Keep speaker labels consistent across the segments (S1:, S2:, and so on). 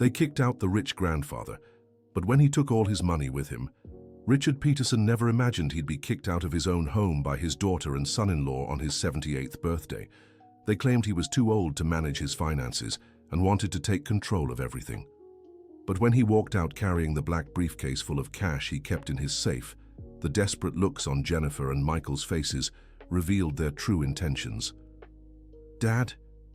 S1: They kicked out the rich grandfather, but when he took all his money with him, Richard Peterson never imagined he'd be kicked out of his own home by his daughter and son-in-law on his 78th birthday. They claimed he was too old to manage his finances and wanted to take control of everything. But when he walked out carrying the black briefcase full of cash he kept in his safe, the desperate looks on Jennifer and Michael's faces revealed their true intentions. "Dad,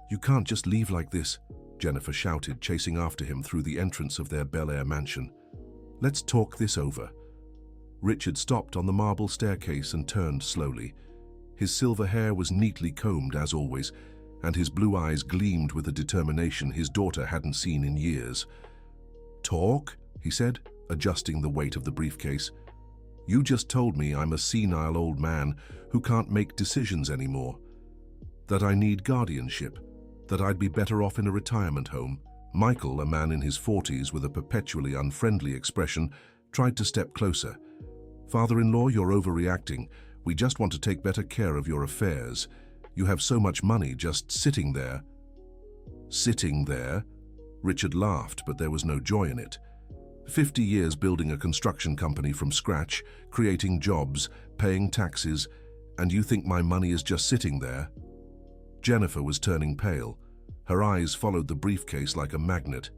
S1: you can't just leave like this," Jennifer shouted, chasing after him through the entrance of their Bel Air mansion. "Let's talk this over." Richard stopped on the marble staircase and turned slowly. His silver hair was neatly combed, as always, and his blue eyes gleamed with a determination his daughter hadn't seen in years. "Talk?" he said, adjusting the weight of the briefcase. "You just told me I'm a senile old man who can't make decisions anymore. That I need guardianship. That I'd be better off in a retirement home." Michael, a man in his 40s with a perpetually unfriendly expression, tried to step closer. "Father-in-law, you're overreacting. We just want to take better care of your affairs. You have so much money just sitting there." "Sitting there?" Richard laughed, but there was no joy in it. 50 years building a construction company from scratch, creating jobs, paying taxes, and you think my money is just sitting there? Jennifer was turning pale. Her eyes followed the briefcase like a magnet.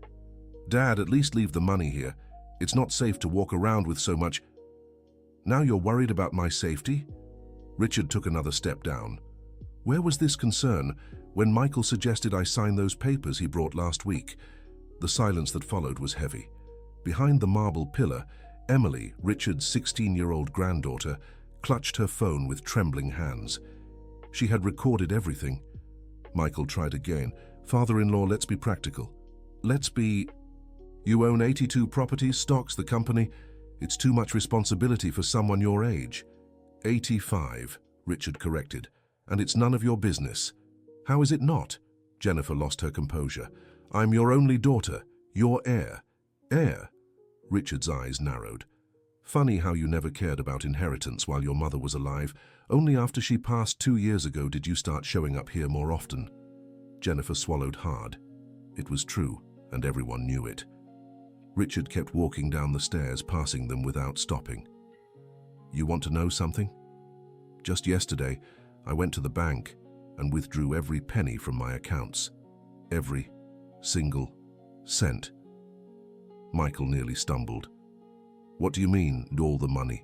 S1: "Dad, at least leave the money here. It's not safe to walk around with so much." "Now you're worried about my safety?" Richard took another step down. Where was this concern when Michael suggested I sign those papers he brought last week? The silence that followed was heavy. Behind the marble pillar, Emily, Richard's 16-year-old granddaughter, clutched her phone with trembling hands. She had recorded everything. Michael tried again. "Father-in-law, let's be practical. Let's be... You own 82 properties, stocks, the company. It's too much responsibility for someone your age." 85, Richard corrected. "And it's none of your business." "How is it not?" Jennifer lost her composure. "I'm your only daughter, your heir." "Heir?" Richard's eyes narrowed. "Funny how you never cared about inheritance while your mother was alive. Only after she passed 2 years ago did you start showing up here more often." Jennifer swallowed hard. It was true, and everyone knew it. Richard kept walking down the stairs, passing them without stopping. "You want to know something? Just yesterday, I went to the bank and withdrew every penny from my accounts. Every single cent." Michael nearly stumbled. "What do you mean, all the money?"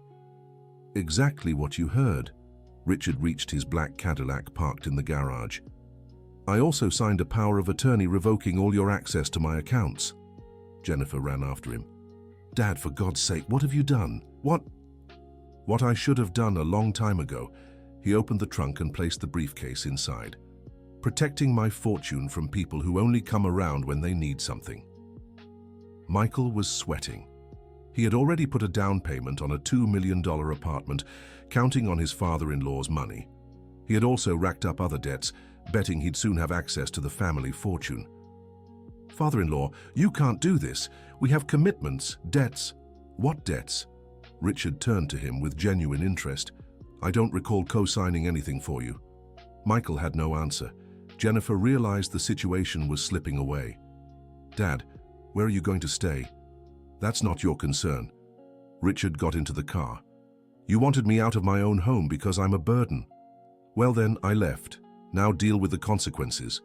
S1: "Exactly what you heard." Richard reached his black Cadillac parked in the garage. "I also signed a power of attorney revoking all your access to my accounts." Jennifer ran after him. "Dad, for God's sake, what have you done?" What I should have done a long time ago." He opened the trunk and placed the briefcase inside. "Protecting my fortune from people who only come around when they need something." Michael was sweating. He had already put a down payment on a $2 million apartment, counting on his father-in-law's money. He had also racked up other debts, betting he'd soon have access to the family fortune. "Father-in-law, you can't do this. We have commitments, debts." "What debts?" Richard turned to him with genuine interest. "I don't recall co-signing anything for you." Michael had no answer. Jennifer realized the situation was slipping away. "Dad, where are you going to stay?" "That's not your concern." Richard got into the car. "You wanted me out of my own home because I'm a burden. Well then, I left. Now deal with the consequences."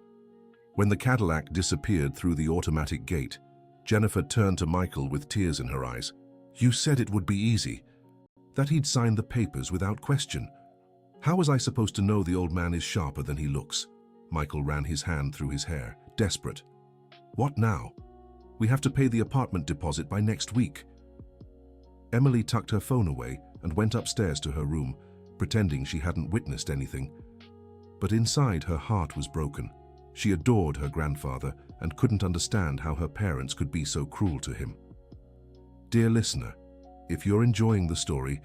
S1: When the Cadillac disappeared through the automatic gate, Jennifer turned to Michael with tears in her eyes. "You said it would be easy. That he'd sign the papers without question. How was I supposed to know the old man is sharper than he looks?" Michael ran his hand through his hair, desperate. "What now?" "We have to pay the apartment deposit by next week." Emily tucked her phone away and went upstairs to her room, pretending she hadn't witnessed anything. But inside, her heart was broken. She adored her grandfather and couldn't understand how her parents could be so cruel to him. Dear listener, if you're enjoying the story,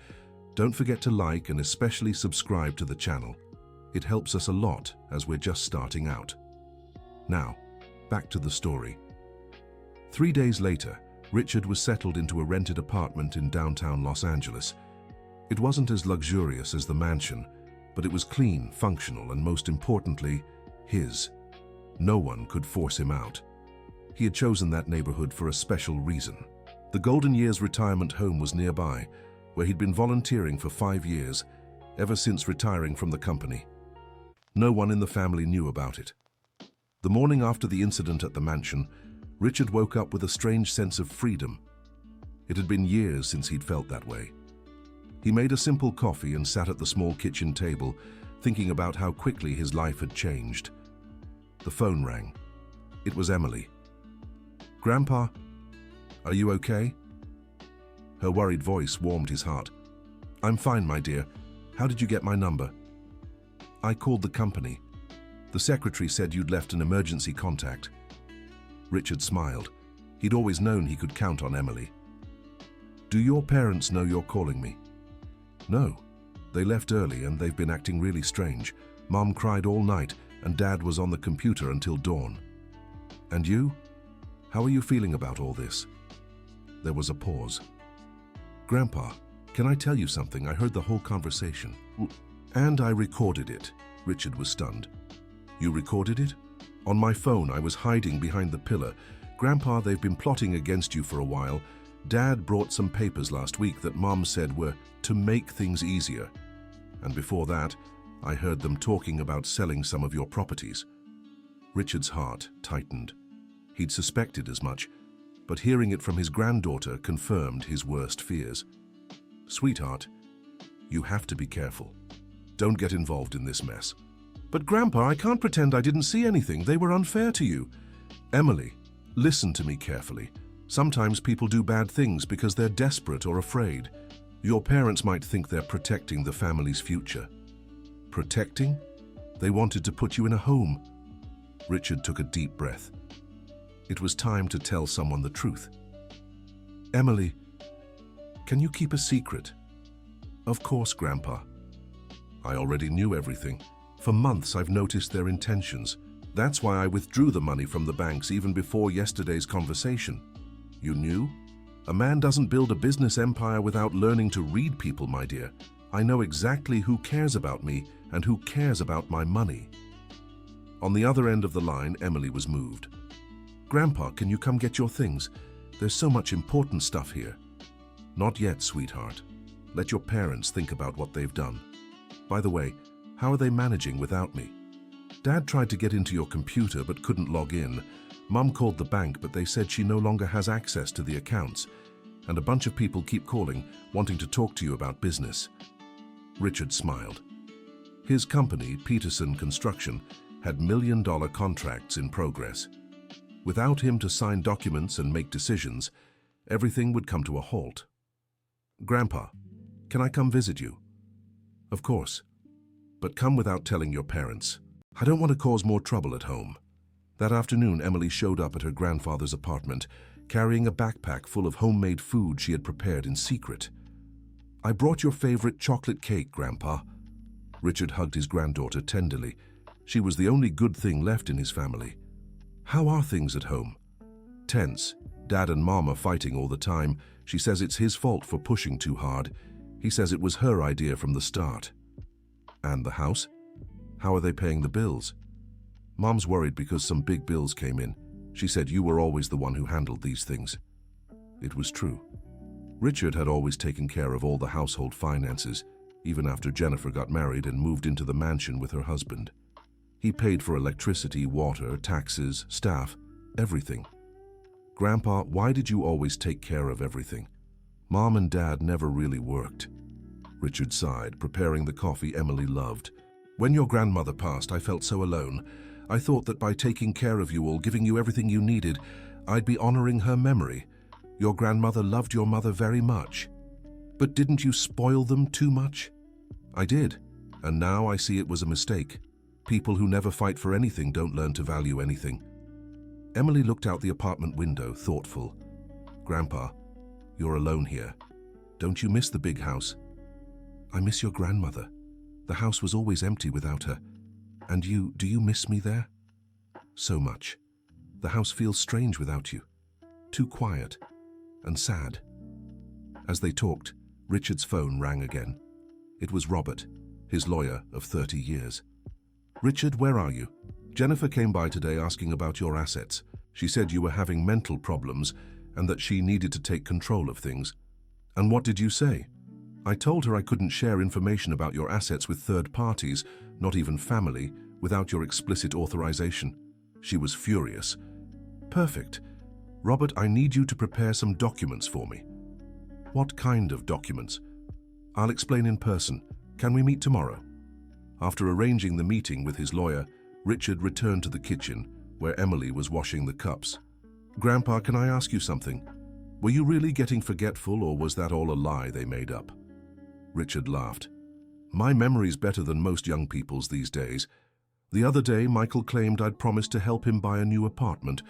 S1: don't forget to like and especially subscribe to the channel. It helps us a lot as we're just starting out. Now, back to the story. 3 days later, Richard was settled into a rented apartment in downtown Los Angeles. It wasn't as luxurious as the mansion, but it was clean, functional, and most importantly, his. No one could force him out. He had chosen that neighborhood for a special reason. The Golden Years retirement home was nearby, where he'd been volunteering for 5 years, ever since retiring from the company. No one in the family knew about it. The morning after the incident at the mansion, Richard woke up with a strange sense of freedom. It had been years since he'd felt that way. He made a simple coffee and sat at the small kitchen table, thinking about how quickly his life had changed. The phone rang. It was Emily. "Grandpa, are you okay?" Her worried voice warmed his heart. "I'm fine, my dear. How did you get my number?" "I called the company. The secretary said you'd left an emergency contact." Richard smiled. He'd always known he could count on Emily. "Do your parents know you're calling me?" "No. They left early and they've been acting really strange. Mom cried all night and Dad was on the computer until dawn." "And you? How are you feeling about all this?" There was a pause. "Grandpa, can I tell you something? I heard the whole conversation. And I recorded it." Richard was stunned. "You recorded it?" "On my phone. I was hiding behind the pillar. Grandpa, they've been plotting against you for a while. Dad brought some papers last week that Mom said were to make things easier. And before that, I heard them talking about selling some of your properties." Richard's heart tightened. He'd suspected as much, but hearing it from his granddaughter confirmed his worst fears. "Sweetheart, you have to be careful. Don't get involved in this mess." "But Grandpa, I can't pretend I didn't see anything. They were unfair to you." "Emily, listen to me carefully. Sometimes people do bad things because they're desperate or afraid. Your parents might think they're protecting the family's future." "Protecting? They wanted to put you in a home." Richard took a deep breath. It was time to tell someone the truth. "Emily, can you keep a secret?" "Of course, Grandpa." "I already knew everything. For months I've noticed their intentions. That's why I withdrew the money from the banks even before yesterday's conversation." "You knew?" "A man doesn't build a business empire without learning to read people, my dear. I know exactly who cares about me and who cares about my money." On the other end of the line, Emily was moved. "Grandpa, can you come get your things? There's so much important stuff here." "Not yet, sweetheart. Let your parents think about what they've done. By the way, how are they managing without me?" "Dad tried to get into your computer but couldn't log in. Mom called the bank, but they said she no longer has access to the accounts. And a bunch of people keep calling, wanting to talk to you about business." Richard smiled. His company, Peterson Construction, had million-dollar contracts in progress. Without him to sign documents and make decisions, everything would come to a halt. "Grandpa, can I come visit you?" "Of course. But come without telling your parents. I don't want to cause more trouble at home." That afternoon, Emily showed up at her grandfather's apartment, carrying a backpack full of homemade food she had prepared in secret. "I brought your favorite chocolate cake, Grandpa." Richard hugged his granddaughter tenderly. She was the only good thing left in his family. "How are things at home?" "Tense. Dad and Mom are fighting all the time. She says it's his fault for pushing too hard. He says it was her idea from the start." "And the house? How are they paying the bills?" "Mom's worried because some big bills came in. She said you were always the one who handled these things." It was true. Richard had always taken care of all the household finances, even after Jennifer got married and moved into the mansion with her husband. He paid for electricity, water, taxes, staff, everything. "Grandpa, why did you always take care of everything?" "Mom and Dad never really worked." Richard sighed, preparing the coffee Emily loved. "When your grandmother passed, I felt so alone. I thought that by taking care of you all, giving you everything you needed, I'd be honoring her memory. Your grandmother loved your mother very much. But didn't you spoil them too much?" "I did, and now I see it was a mistake. People who never fight for anything don't learn to value anything." Emily looked out the apartment window, thoughtful. "Grandpa, you're alone here. Don't you miss the big house?" "I miss your grandmother. The house was always empty without her. And you, do you miss me there?" "So much. The house feels strange without you. Too quiet and sad." As they talked, Richard's phone rang again. It was Robert, his lawyer of 30 years. "Richard, where are you? Jennifer came by today asking about your assets. She said you were having mental problems and that she needed to take control of things. And what did you say? I told her I couldn't share information about your assets with third parties, not even family, without your explicit authorization. She was furious. Perfect. Robert, I need you to prepare some documents for me. What kind of documents? I'll explain in person. Can we meet tomorrow? After arranging the meeting with his lawyer, Richard returned to the kitchen, where Emily was washing the cups. Grandpa, can I ask you something? Were you really getting forgetful, or was that all a lie they made up? Richard laughed. My memory's better than most young people's these days. The other day, Michael claimed I'd promised to help him buy a new apartment.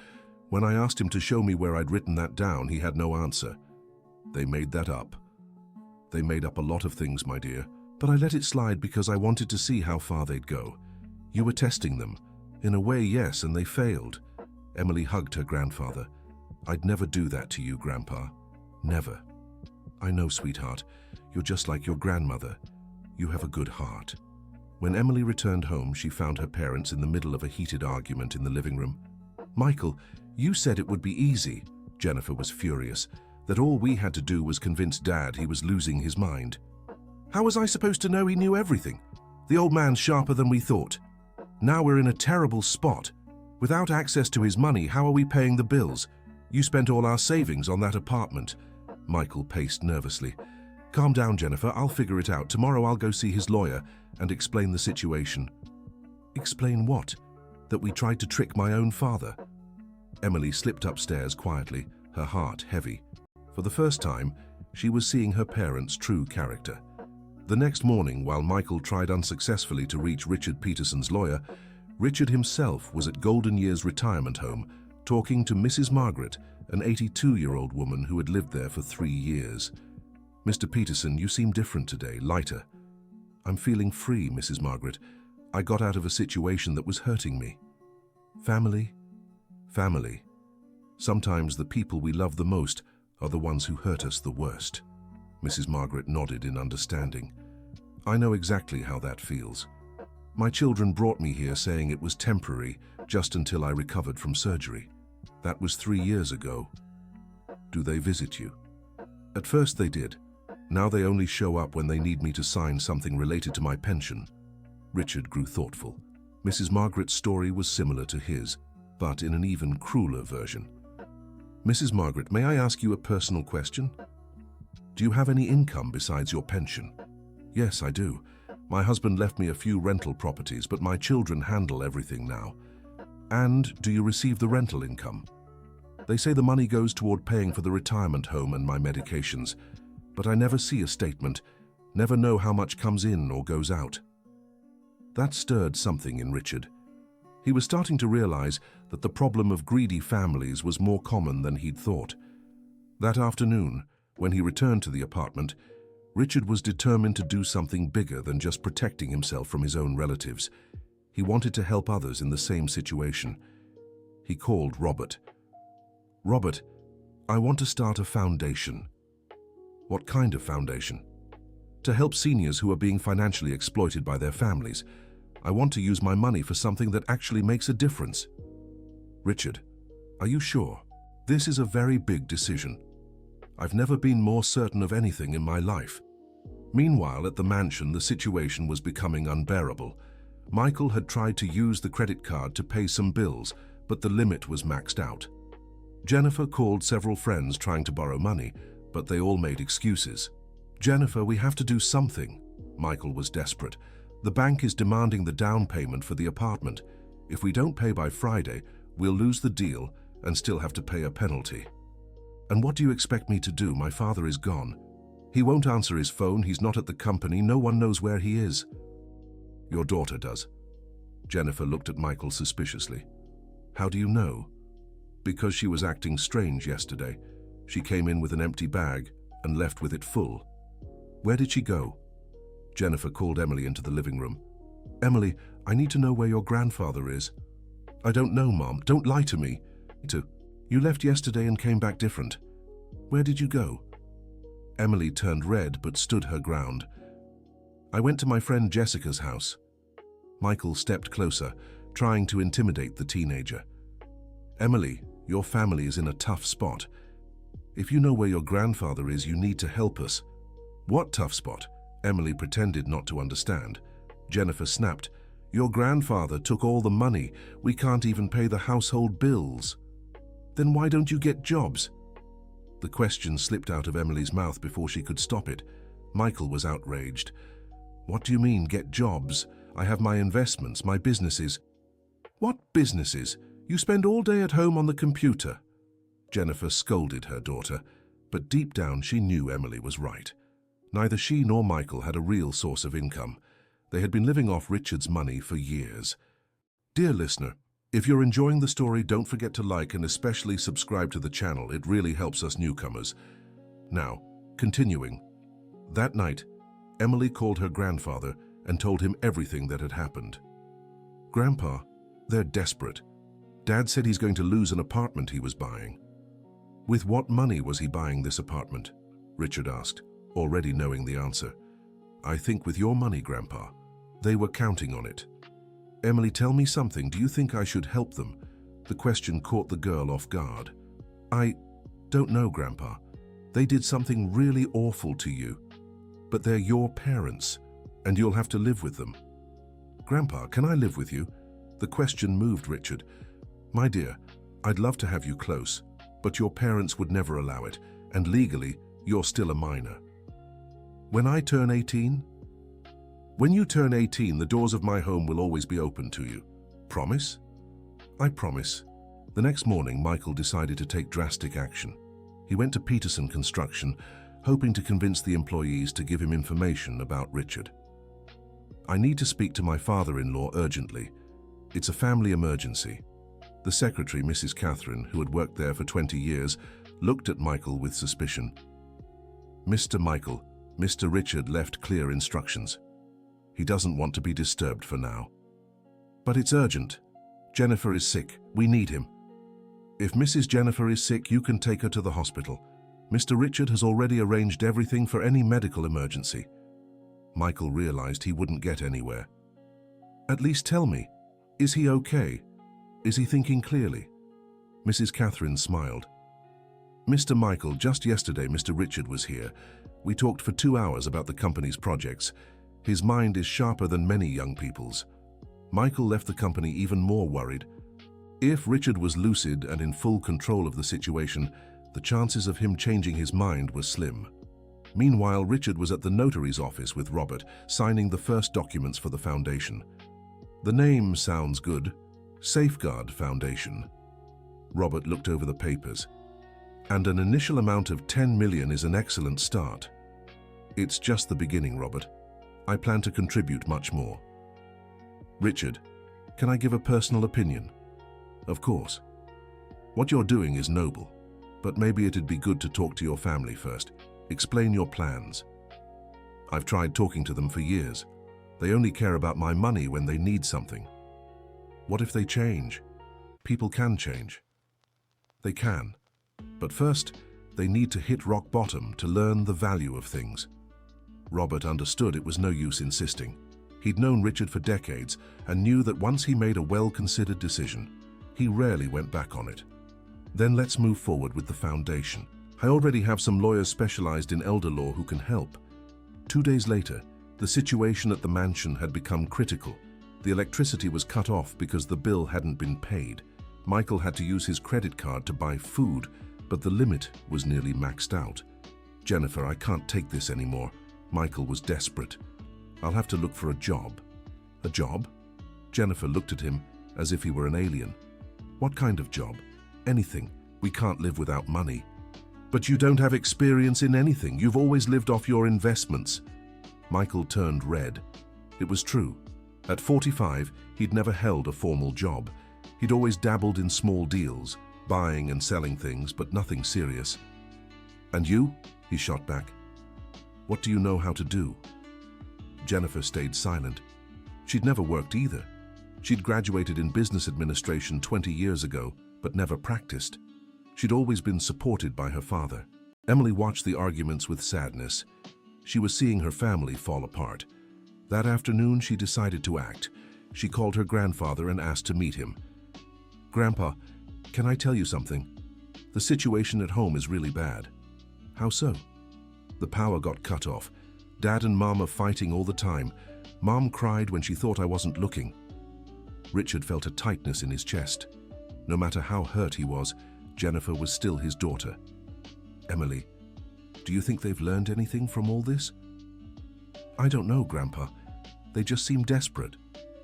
S1: When I asked him to show me where I'd written that down, he had no answer. They made that up. They made up a lot of things, my dear, but I let it slide because I wanted to see how far they'd go. You were testing them. In a way, yes, and they failed. Emily hugged her grandfather. I'd never do that to you, Grandpa. Never. I know, sweetheart. You're just like your grandmother. You have a good heart. When Emily returned home, she found her parents in the middle of a heated argument in the living room. Michael, you said it would be easy. Jennifer was furious. That all we had to do was convince Dad he was losing his mind. How was I supposed to know he knew everything? The old man's sharper than we thought. Now we're in a terrible spot. Without access to his money, how are we paying the bills? You spent all our savings on that apartment. Michael paced nervously. Calm down, Jennifer. I'll figure it out. Tomorrow I'll go see his lawyer and explain the situation. Explain what? That we tried to trick my own father? Emily slipped upstairs quietly, her heart heavy. For the first time, she was seeing her parents' true character. The next morning, while Michael tried unsuccessfully to reach Richard Peterson's lawyer, Richard himself was at Golden Years Retirement Home, talking to Mrs. Margaret, an 82-year-old woman who had lived there for 3 years. Mr. Peterson, you seem different today, lighter. I'm feeling free, Mrs. Margaret. I got out of a situation that was hurting me. Family? Family. Sometimes the people we love the most are the ones who hurt us the worst. Mrs. Margaret nodded in understanding. I know exactly how that feels. My children brought me here saying it was temporary, just until I recovered from surgery. That was 3 years ago. Do they visit you? At first they did. Now they only show up when they need me to sign something related to my pension. Richard grew thoughtful. Mrs. Margaret's story was similar to his, but in an even crueler version. Mrs. Margaret, may I ask you a personal question? Do you have any income besides your pension? Yes, I do. My husband left me a few rental properties, but my children handle everything now. And do you receive the rental income? They say the money goes toward paying for the retirement home and my medications, but I never see a statement, never know how much comes in or goes out. That stirred something in Richard. He was starting to realize that the problem of greedy families was more common than he'd thought. That afternoon, when he returned to the apartment, Richard was determined to do something bigger than just protecting himself from his own relatives. He wanted to help others in the same situation. He called Robert. Robert, I want to start a foundation. What kind of foundation? To help seniors who are being financially exploited by their families. I want to use my money for something that actually makes a difference. Richard, are you sure? This is a very big decision. I've never been more certain of anything in my life. Meanwhile, at the mansion, the situation was becoming unbearable. Michael had tried to use the credit card to pay some bills, but the limit was maxed out. Jennifer called several friends trying to borrow money, but they all made excuses. Jennifer, we have to do something. Michael was desperate. The bank is demanding the down payment for the apartment. If we don't pay by Friday, we'll lose the deal and still have to pay a penalty. And what do you expect me to do? My father is gone. He won't answer his phone, he's not at the company, no one knows where he is. Your daughter does. Jennifer looked at Michael suspiciously. How do you know? Because she was acting strange yesterday. She came in with an empty bag and left with it full. Where did she go? Jennifer called Emily into the living room. Emily, I need to know where your grandfather is. I don't know, Mom. Don't lie to me. You left yesterday and came back different. Where did you go? Emily turned red but stood her ground. I went to my friend Jessica's house. Michael stepped closer, trying to intimidate the teenager. Emily, Your family is in a tough spot. If you know where your grandfather is, you need to help us." "What tough spot?" Emily pretended not to understand. Jennifer snapped, "Your grandfather took all the money. We can't even pay the household bills." "Then why don't you get jobs?" The question slipped out of Emily's mouth before she could stop it. Michael was outraged. "What do you mean, get jobs? I have my investments, my businesses." "What businesses? You spend all day at home on the computer." Jennifer scolded her daughter, but deep down she knew Emily was right. Neither she nor Michael had a real source of income. They had been living off Richard's money for years. Dear listener, if you're enjoying the story, don't forget to like and especially subscribe to the channel. It really helps us newcomers. Now, continuing. That night, Emily called her grandfather and told him everything that had happened. "Grandpa, they're desperate. Dad said he's going to lose an apartment he was buying." "With what money was he buying this apartment?" Richard asked, already knowing the answer. "I think with your money, Grandpa. They were counting on it." "Emily, tell me something. Do you think I should help them?" The question caught the girl off guard. "I don't know, Grandpa. They did something really awful to you. But they're your parents, and you'll have to live with them." "Grandpa, can I live with you?" The question moved Richard. "My dear, I'd love to have you close, but your parents would never allow it, and legally, you're still a minor." "When I turn 18? "When you turn 18, the doors of my home will always be open to you. Promise?" "I promise." The next morning, Michael decided to take drastic action. He went to Peterson Construction, hoping to convince the employees to give him information about Richard. "I need to speak to my father-in-law urgently. It's a family emergency." The secretary, Mrs. Catherine, who had worked there for 20 years, looked at Michael with suspicion. "Mr. Michael, Mr. Richard left clear instructions. He doesn't want to be disturbed for now." "But it's urgent. Jennifer is sick. We need him." "If Mrs. Jennifer is sick, you can take her to the hospital. Mr. Richard has already arranged everything for any medical emergency." Michael realized he wouldn't get anywhere. "At least tell me, is he okay? Is he thinking clearly?" Mrs. Catherine smiled. "Mr. Michael, just yesterday Mr. Richard was here. We talked for 2 hours about the company's projects. His mind is sharper than many young people's." Michael left the company even more worried. If Richard was lucid and in full control of the situation, the chances of him changing his mind were slim. Meanwhile, Richard was at the notary's office with Robert, signing the first documents for the foundation. "The name sounds good. Safeguard Foundation." Robert looked over the papers. "And an initial amount of 10 million is an excellent start." "It's just the beginning, Robert. I plan to contribute much more." "Richard, can I give a personal opinion?" "Of course. What you're doing is noble, but maybe it'd be good to talk to your family first. Explain your plans." "I've tried talking to them for years. They only care about my money when they need something." "What if they change?" "People can change." "They can. But first, they need to hit rock bottom to learn the value of things." Robert understood it was no use insisting. He'd known Richard for decades and knew that once he made a well-considered decision, he rarely went back on it. "Then let's move forward with the foundation. I already have some lawyers specialized in elder law who can help." 2 days later, the situation at the mansion had become critical. The electricity was cut off because the bill hadn't been paid. Michael had to use his credit card to buy food, but the limit was nearly maxed out. "Jennifer, I can't take this anymore." Michael was desperate. "I'll have to look for a job." "A job?" Jennifer looked at him as if he were an alien. "What kind of job?" "Anything. We can't live without money." "But you don't have experience in anything. You've always lived off your investments." Michael turned red. It was true. At 45, he'd never held a formal job. He'd always dabbled in small deals, buying and selling things, but nothing serious. "And you?" he shot back. "What do you know how to do?" Jennifer stayed silent. She'd never worked either. She'd graduated in business administration 20 years ago, but never practiced. She'd always been supported by her father. Emily watched the arguments with sadness. She was seeing her family fall apart. That afternoon, she decided to act. She called her grandfather and asked to meet him. "Grandpa, Can I tell you something? The situation at home is really bad. How so? The power got cut off. Dad and Mom are fighting all the time. Mom cried when she thought I wasn't looking. Richard felt a tightness in his chest. No matter how hurt he was, Jennifer was still his daughter. Emily, do you think they've learned anything from all this? I don't know, Grandpa. They just seem desperate,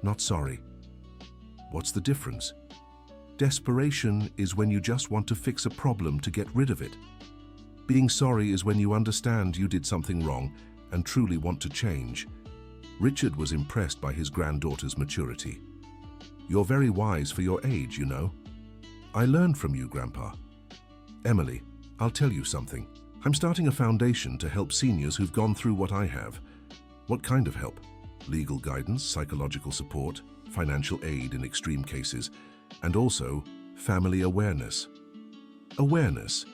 S1: not sorry. What's the difference? Desperation is when you just want to fix a problem to get rid of it. Being sorry is when you understand you did something wrong and truly want to change. Richard was impressed by his granddaughter's maturity. You're very wise for your age, you know. I learned from you, Grandpa. Emily, I'll tell you something. I'm starting a foundation to help seniors who've gone through what I have. What kind of help? Legal guidance, psychological support, financial aid in extreme cases, and also family awareness. Awareness.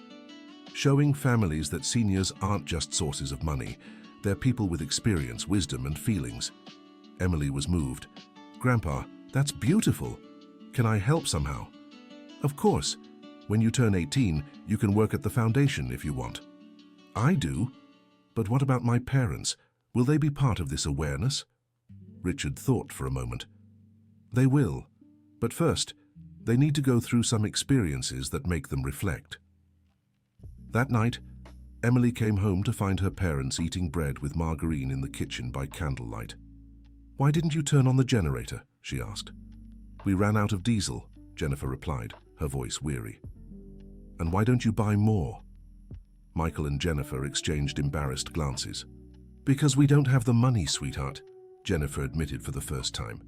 S1: Showing families that seniors aren't just sources of money. They're people with experience, wisdom, and feelings. Emily was moved. Grandpa, that's beautiful. Can I help somehow? Of course. When you turn 18, you can work at the foundation if you want. I do. But what about my parents? Will they be part of this awareness? Richard thought for a moment. They will. But first, they need to go through some experiences that make them reflect. That night, Emily came home to find her parents eating bread with margarine in the kitchen by candlelight. Why didn't you turn on the generator? She asked. We ran out of diesel, Jennifer replied, her voice weary. And why don't you buy more? Michael and Jennifer exchanged embarrassed glances. Because we don't have the money, sweetheart, Jennifer admitted for the first time.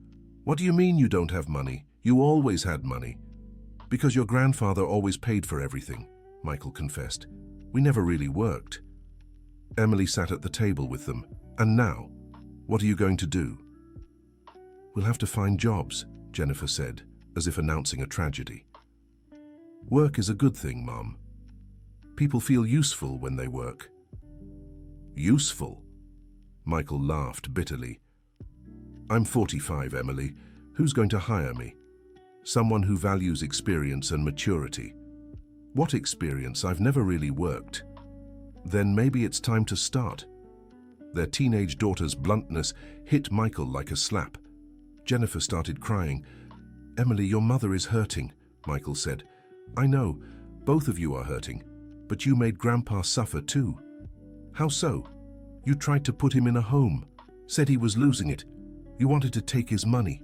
S1: What do you mean you don't have money? You always had money. Because your grandfather always paid for everything, Michael confessed. We never really worked. Emily sat at the table with them. And now, what are you going to do? We'll have to find jobs, Jennifer said, as if announcing a tragedy. Work is a good thing, Mom. People feel useful when they work. Useful? Michael laughed bitterly. I'm 45, Emily. Who's going to hire me? Someone who values experience and maturity. What experience? I've never really worked. Then maybe it's time to start. Their teenage daughter's bluntness hit Michael like a slap. Jennifer started crying. Emily, your mother is hurting, Michael said. I know, both of you are hurting, but you made Grandpa suffer too. How so? You tried to put him in a home, said he was losing it. You wanted to take his money.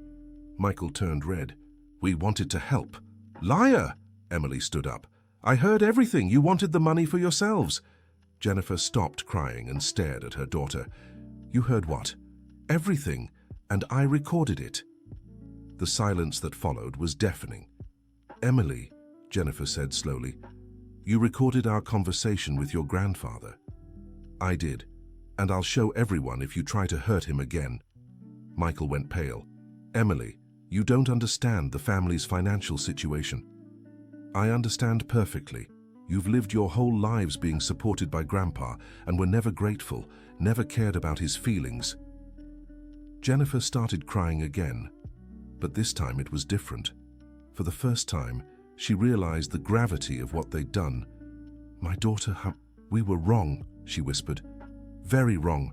S1: Michael turned red. We wanted to help. Liar! Emily stood up. I heard everything. You wanted the money for yourselves. Jennifer stopped crying and stared at her daughter. You heard what? Everything, and I recorded it. The silence that followed was deafening. Emily, Jennifer said slowly, you recorded our conversation with your grandfather. I did, and I'll show everyone if you try to hurt him again. Michael went pale. Emily, you don't understand the family's financial situation. I understand perfectly. You've lived your whole lives being supported by Grandpa and were never grateful, never cared about his feelings. Jennifer started crying again, but this time it was different. For the first time, she realized the gravity of what they'd done. My daughter, we were wrong, she whispered. Very wrong.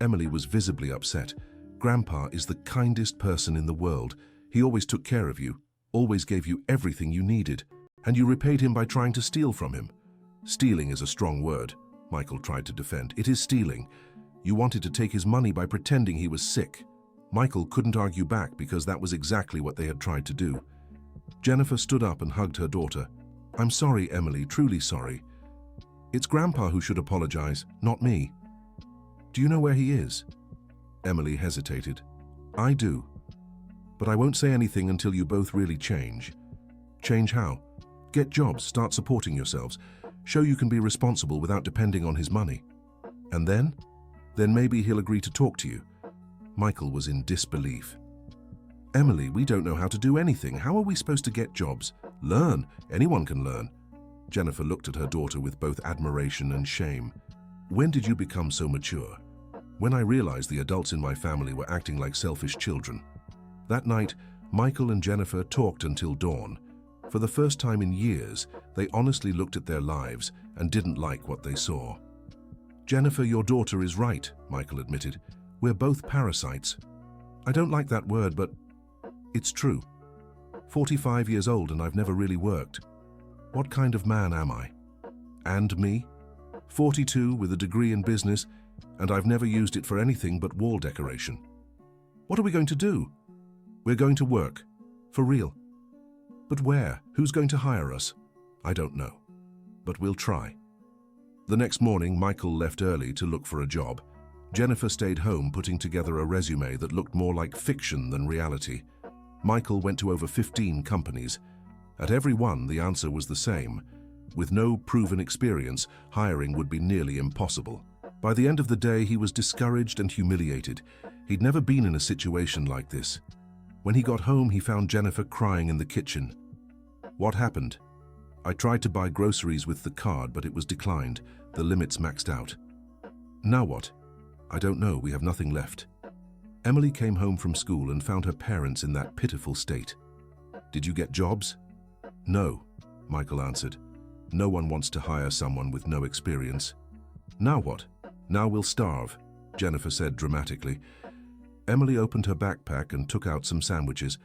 S1: Emily was visibly upset. Grandpa is the kindest person in the world. He always took care of you, always gave you everything you needed, and you repaid him by trying to steal from him. Stealing is a strong word, Michael tried to defend. It is stealing. You wanted to take his money by pretending he was sick. Michael couldn't argue back because that was exactly what they had tried to do. Jennifer stood up and hugged her daughter. I'm sorry, Emily, truly sorry. It's Grandpa who should apologize, not me. Do you know where he is? Emily hesitated. I do. But I won't say anything until you both really change. Change how? Get jobs, start supporting yourselves. Show you can be responsible without depending on his money. And then? Then maybe he'll agree to talk to you. Michael was in disbelief. Emily, we don't know how to do anything. How are we supposed to get jobs? Learn. Anyone can learn. Jennifer looked at her daughter with both admiration and shame. When did you become so mature? When I realized the adults in my family were acting like selfish children. That night, Michael and Jennifer talked until dawn. For the first time in years, they honestly looked at their lives and didn't like what they saw. "Jennifer, your daughter is right," Michael admitted. "We're both parasites." "I don't like that word, but it's true. 45 years old and I've never really worked. What kind of man am I? And me? 42 with a degree in business, and I've never used it for anything but wall decoration. What are we going to do?" "We're going to work. For real." "But where? Who's going to hire us?" "I don't know. But we'll try." The next morning, Michael left early to look for a job. Jennifer stayed home putting together a resume that looked more like fiction than reality. Michael went to over 15 companies. At every one, the answer was the same. With no proven experience, hiring would be nearly impossible. By the end of the day, he was discouraged and humiliated. He'd never been in a situation like this. When he got home, he found Jennifer crying in the kitchen. "What happened?" "I tried to buy groceries with the card, but it was declined. The limit's maxed out." "Now what?" "I don't know. We have nothing left." Emily came home from school and found her parents in that pitiful state. "Did you get jobs?" "No," Michael answered. "No one wants to hire someone with no experience." "Now what?" "Now we'll starve," Jennifer said dramatically. Emily opened her backpack and took out some sandwiches.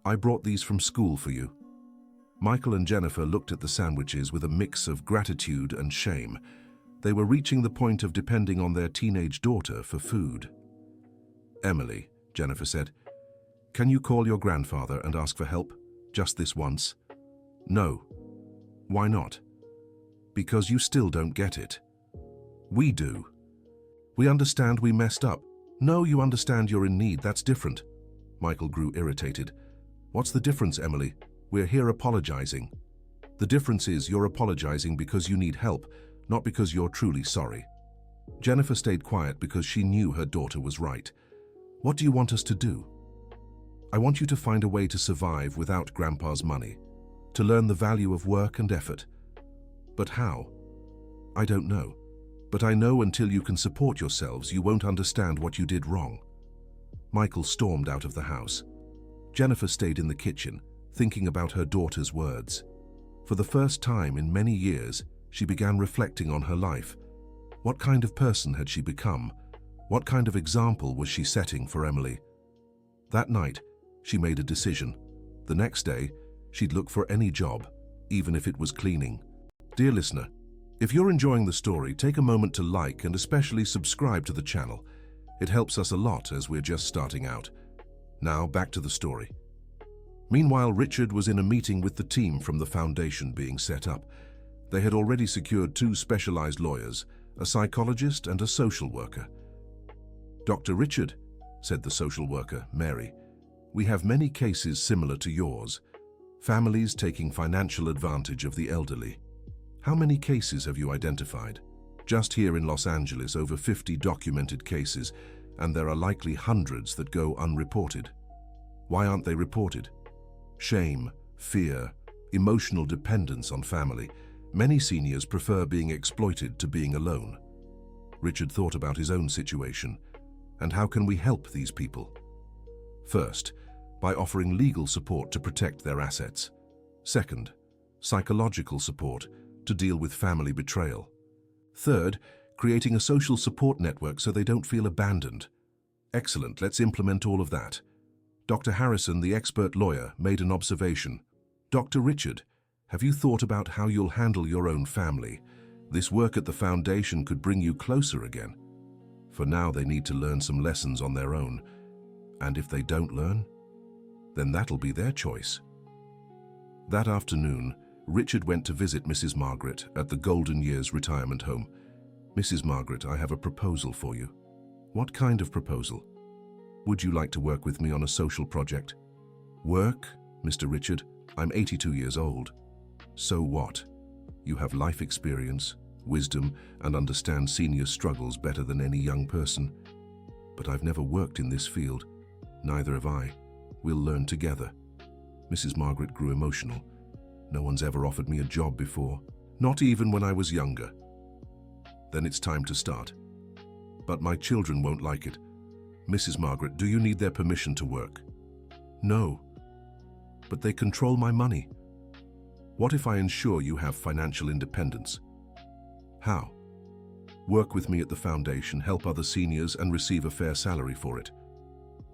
S1: "I brought these from school for you." Michael and Jennifer looked at the sandwiches with a mix of gratitude and shame. They were reaching the point of depending on their teenage daughter for food. "Emily," Jennifer said, "can you call your grandfather and ask for help? Just this once?" "No." "Why not?" "Because you still don't get it." "We do. We understand we messed up." "No, you understand you're in need. That's different." Michael grew irritated. "What's the difference, Emily? We're here apologizing." "The difference is you're apologizing because you need help, not because you're truly sorry." Jennifer stayed quiet because she knew her daughter was right. "What do you want us to do?" "I want you to find a way to survive without Grandpa's money, to learn the value of work and effort." "But how?" "I don't know. But I know until you can support yourselves, you won't understand what you did wrong." Michael stormed out of the house. Jennifer stayed in the kitchen, thinking about her daughter's words. For the first time in many years, she began reflecting on her life. What kind of person had she become? What kind of example was she setting for Emily? That night, she made a decision. The next day, she'd look for any job, even if it was cleaning. Dear listener, if you're enjoying the story, take a moment to like and especially subscribe to the channel. It helps us a lot as we're just starting out. Now back to the story. Meanwhile, Richard was in a meeting with the team from the foundation being set up. They had already secured 2 specialized lawyers, a psychologist and a social worker. "Dr. Richard," said the social worker, Mary, "we have many cases similar to yours. Families taking financial advantage of the elderly. How many cases have you identified?" "Just here in Los Angeles, over 50 documented cases, and there are likely hundreds that go unreported." "Why aren't they reported?" "Shame, fear, emotional dependence on family. Many seniors prefer being exploited to being alone." Richard thought about his own situation. "And how can we help these people?" "First, by offering legal support to protect their assets. Second, psychological support to deal with family betrayal. Third, creating a social support network so they don't feel abandoned." "Excellent, let's implement all of that." Dr. Harrison, the expert lawyer, made an observation. "Dr. Richard, have you thought about how you'll handle your own family? This work at the foundation could bring you closer again. For now, they need to learn some lessons on their own. And if they don't learn, then that'll be their choice." That afternoon, Richard went to visit Mrs. Margaret at the Golden Years retirement home. "Mrs. Margaret, I have a proposal for you." "What kind of proposal?" "Would you like to work with me on a social project?" "Work, Mr. Richard? I'm 82 years old." "So what? You have life experience, wisdom, and understand senior struggles better than any young person." "But I've never worked in this field." "Neither have I. We'll learn together." Mrs. Margaret grew emotional. "No one's ever offered me a job before. Not even when I was younger." "Then it's time to start." "But my children won't like it." "Mrs. Margaret, do you need their permission to work?" "No." "But they control my money." What if I ensure you have financial independence? How? Work with me at the foundation, help other seniors, and receive a fair salary for it.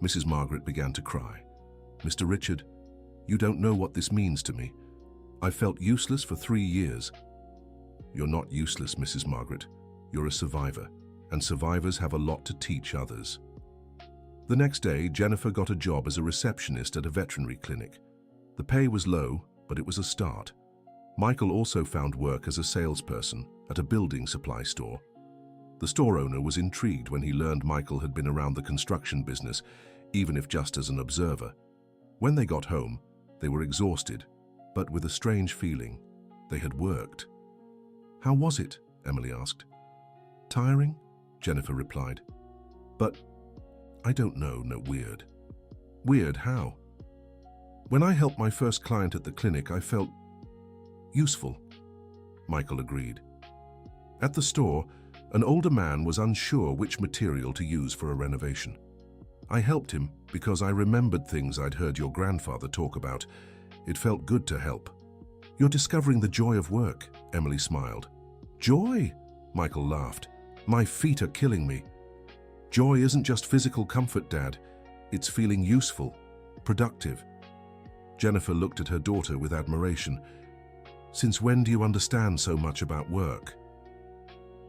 S1: Mrs. Margaret began to cry. Mr. Richard, you don't know what this means to me. I felt useless for 3 years. You're not useless, Mrs. Margaret. You're a survivor, and survivors have a lot to teach others. The next day, Jennifer got a job as a receptionist at a veterinary clinic. The pay was low, but it was a start. Michael also found work as a salesperson at a building supply store. The store owner was intrigued when he learned Michael had been around the construction business, even if just as an observer. When they got home, they were exhausted, but with a strange feeling. They had worked. How was it? Emily asked. Tiring? Jennifer replied. But I don't know, weird. Weird how? When I helped my first client at the clinic, I felt useful. Michael agreed. At the store, an older man was unsure which material to use for a renovation. I helped him because I remembered things I'd heard your grandfather talk about. It felt good to help. You're discovering the joy of work, Emily smiled. Joy? Michael laughed. My feet are killing me. Joy isn't just physical comfort, Dad. It's feeling useful, productive. Jennifer looked at her daughter with admiration. Since when do you understand so much about work?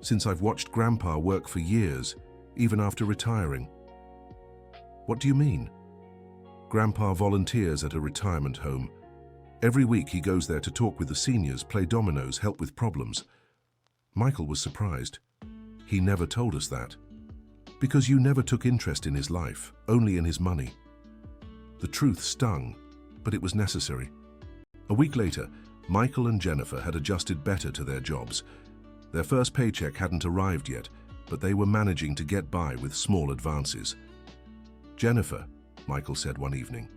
S1: Since I've watched Grandpa work for years, even after retiring. What do you mean? Grandpa volunteers at a retirement home. Every week he goes there to talk with the seniors, play dominoes, help with problems. Michael was surprised. He never told us that. Because you never took interest in his life, only in his money. The truth stung, but it was necessary. A week later, Michael and Jennifer had adjusted better to their jobs. Their first paycheck hadn't arrived yet, but they were managing to get by with small advances. Jennifer, Michael said one evening,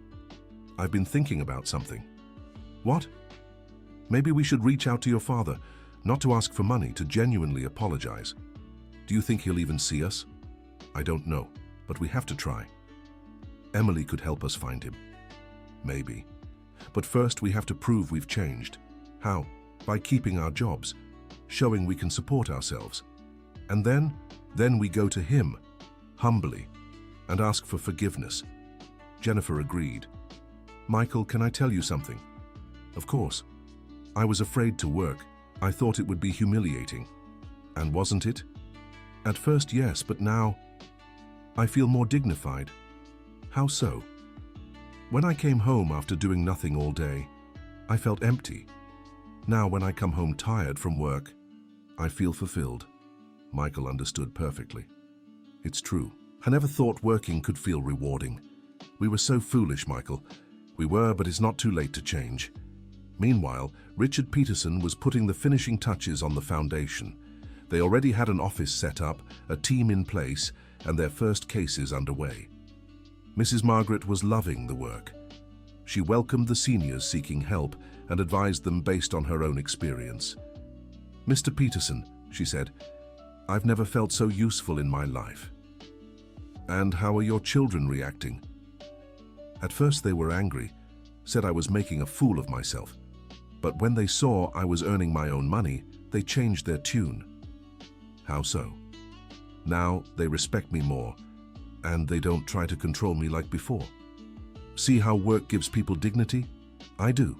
S1: I've been thinking about something. What? Maybe we should reach out to your father, not to ask for money, to genuinely apologize. Do you think he'll even see us? I don't know, but we have to try. Emily could help us find him. Maybe. But first we have to prove we've changed. How? By keeping our jobs, showing we can support ourselves. And then we go to him, humbly, and ask for forgiveness. Jennifer agreed. Michael, can I tell you something? Of course. I was afraid to work. I thought it would be humiliating. And wasn't it? At first, yes, but now I feel more dignified. How so? When I came home after doing nothing all day, I felt empty. Now when I come home tired from work, I feel fulfilled. Michael understood perfectly. It's true. I never thought working could feel rewarding. We were so foolish, Michael. We were, but it's not too late to change. Meanwhile, Richard Peterson was putting the finishing touches on the foundation. They already had an office set up, a team in place, and their first cases underway. Mrs. Margaret was loving the work. She welcomed the seniors seeking help and advised them based on her own experience. Mr. Peterson, she said, I've never felt so useful in my life. And how are your children reacting? At first they were angry, said I was making a fool of myself. But when they saw I was earning my own money, they changed their tune. How so? Now they respect me more, and they don't try to control me like before. See how work gives people dignity? I do,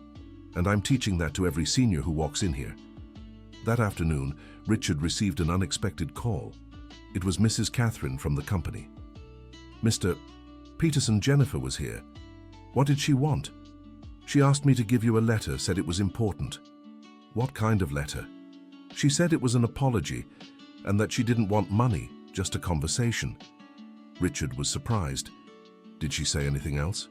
S1: and I'm teaching that to every senior who walks in here. That afternoon, Richard received an unexpected call. It was Mrs. Catherine from the company. Mr. Peterson, Jennifer was here. What did she want? She asked me to give you a letter, said it was important. What kind of letter? She said it was an apology and that she didn't want money, just a conversation. Richard was surprised. Did she say anything else?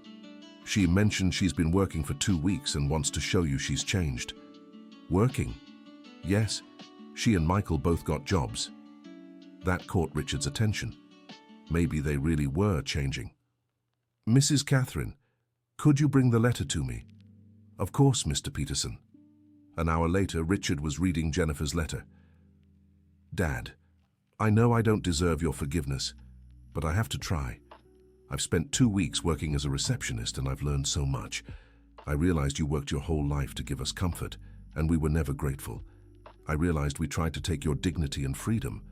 S1: She mentioned she's been working for 2 weeks and wants to show you she's changed. Working? Yes, she and Michael both got jobs. That caught Richard's attention. Maybe they really were changing. Mrs. Catherine, could you bring the letter to me? Of course, Mr. Peterson. An hour later, Richard was reading Jennifer's letter. Dad, I know I don't deserve your forgiveness, but I have to try. I've spent 2 weeks working as a receptionist and I've learned so much. I realized you worked your whole life to give us comfort, and we were never grateful. I realized we tried to take your dignity and freedom.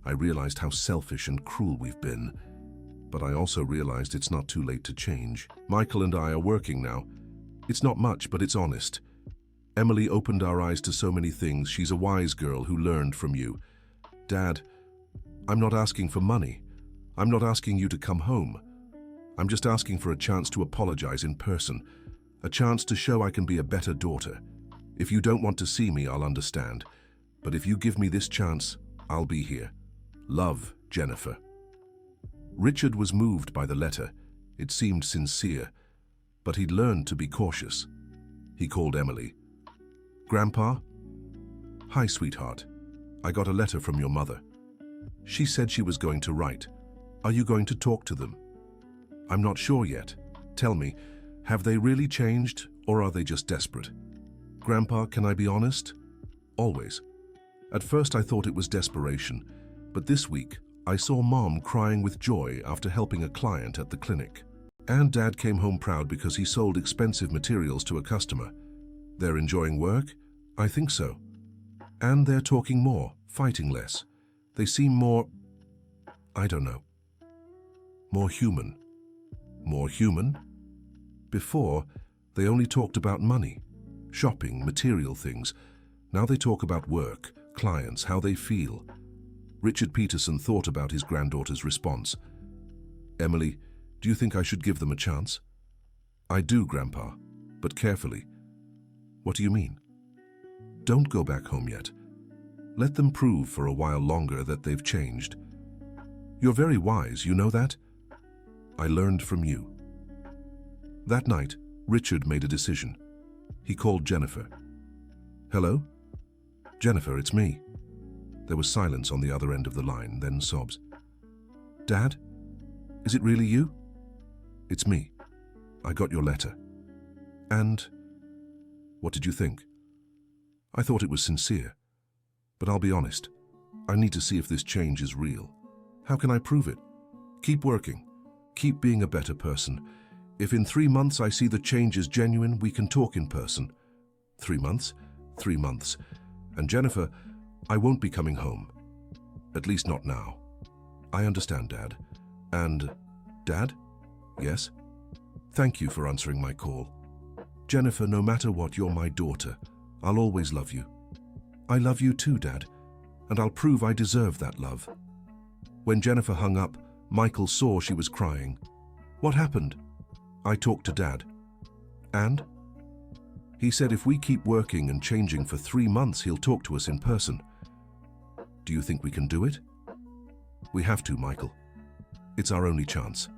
S1: I realized how selfish and cruel we've been. But I also realized it's not too late to change. Michael and I are working now. It's not much, but it's honest. Emily opened our eyes to so many things. She's a wise girl who learned from you. Dad, I'm not asking for money. I'm not asking you to come home. I'm just asking for a chance to apologize in person, a chance to show I can be a better daughter. If you don't want to see me, I'll understand. But if you give me this chance, I'll be here. Love, Jennifer. Richard was moved by the letter. It seemed sincere, but he'd learned to be cautious. He called Emily. Grandpa? Hi, sweetheart. I got a letter from your mother. She said she was going to write. Are you going to talk to them? I'm not sure yet. Tell me, have they really changed, or are they just desperate? Grandpa, can I be honest? Always. At first I thought it was desperation, but this week I saw Mom crying with joy after helping a client at the clinic. And Dad came home proud because he sold expensive materials to a customer. They're enjoying work? I think so. And they're talking more, fighting less. They seem more, I don't know, more human. More human? Before, they only talked about money, shopping, material things. Now they talk about work, clients, how they feel. Richard Peterson thought about his granddaughter's response. Emily, do you think I should give them a chance? I do, Grandpa, but carefully. What do you mean? Don't go back home yet. Let them prove for a while longer that they've changed. You're very wise, you know that? I learned from you. That night, Richard made a decision. He called Jennifer. Hello? Jennifer, it's me. There was silence on the other end of the line, then sobs. Dad? Is it really you? It's me. I got your letter. And what did you think? I thought it was sincere. But I'll be honest. I need to see if this change is real. How can I prove it? Keep working. Keep being a better person. If in 3 months I see the change is genuine, we can talk in person. 3 months? 3 months. And Jennifer, I won't be coming home. At least not now. I understand, Dad. And, Dad? Yes? Thank you for answering my call. Jennifer, no matter what, you're my daughter. I'll always love you. I love you too, Dad. And I'll prove I deserve that love. When Jennifer hung up, Michael saw she was crying. What happened? I talked to Dad. And? He said if we keep working and changing for 3 months, he'll talk to us in person. Do you think we can do it? We have to, Michael. It's our only chance.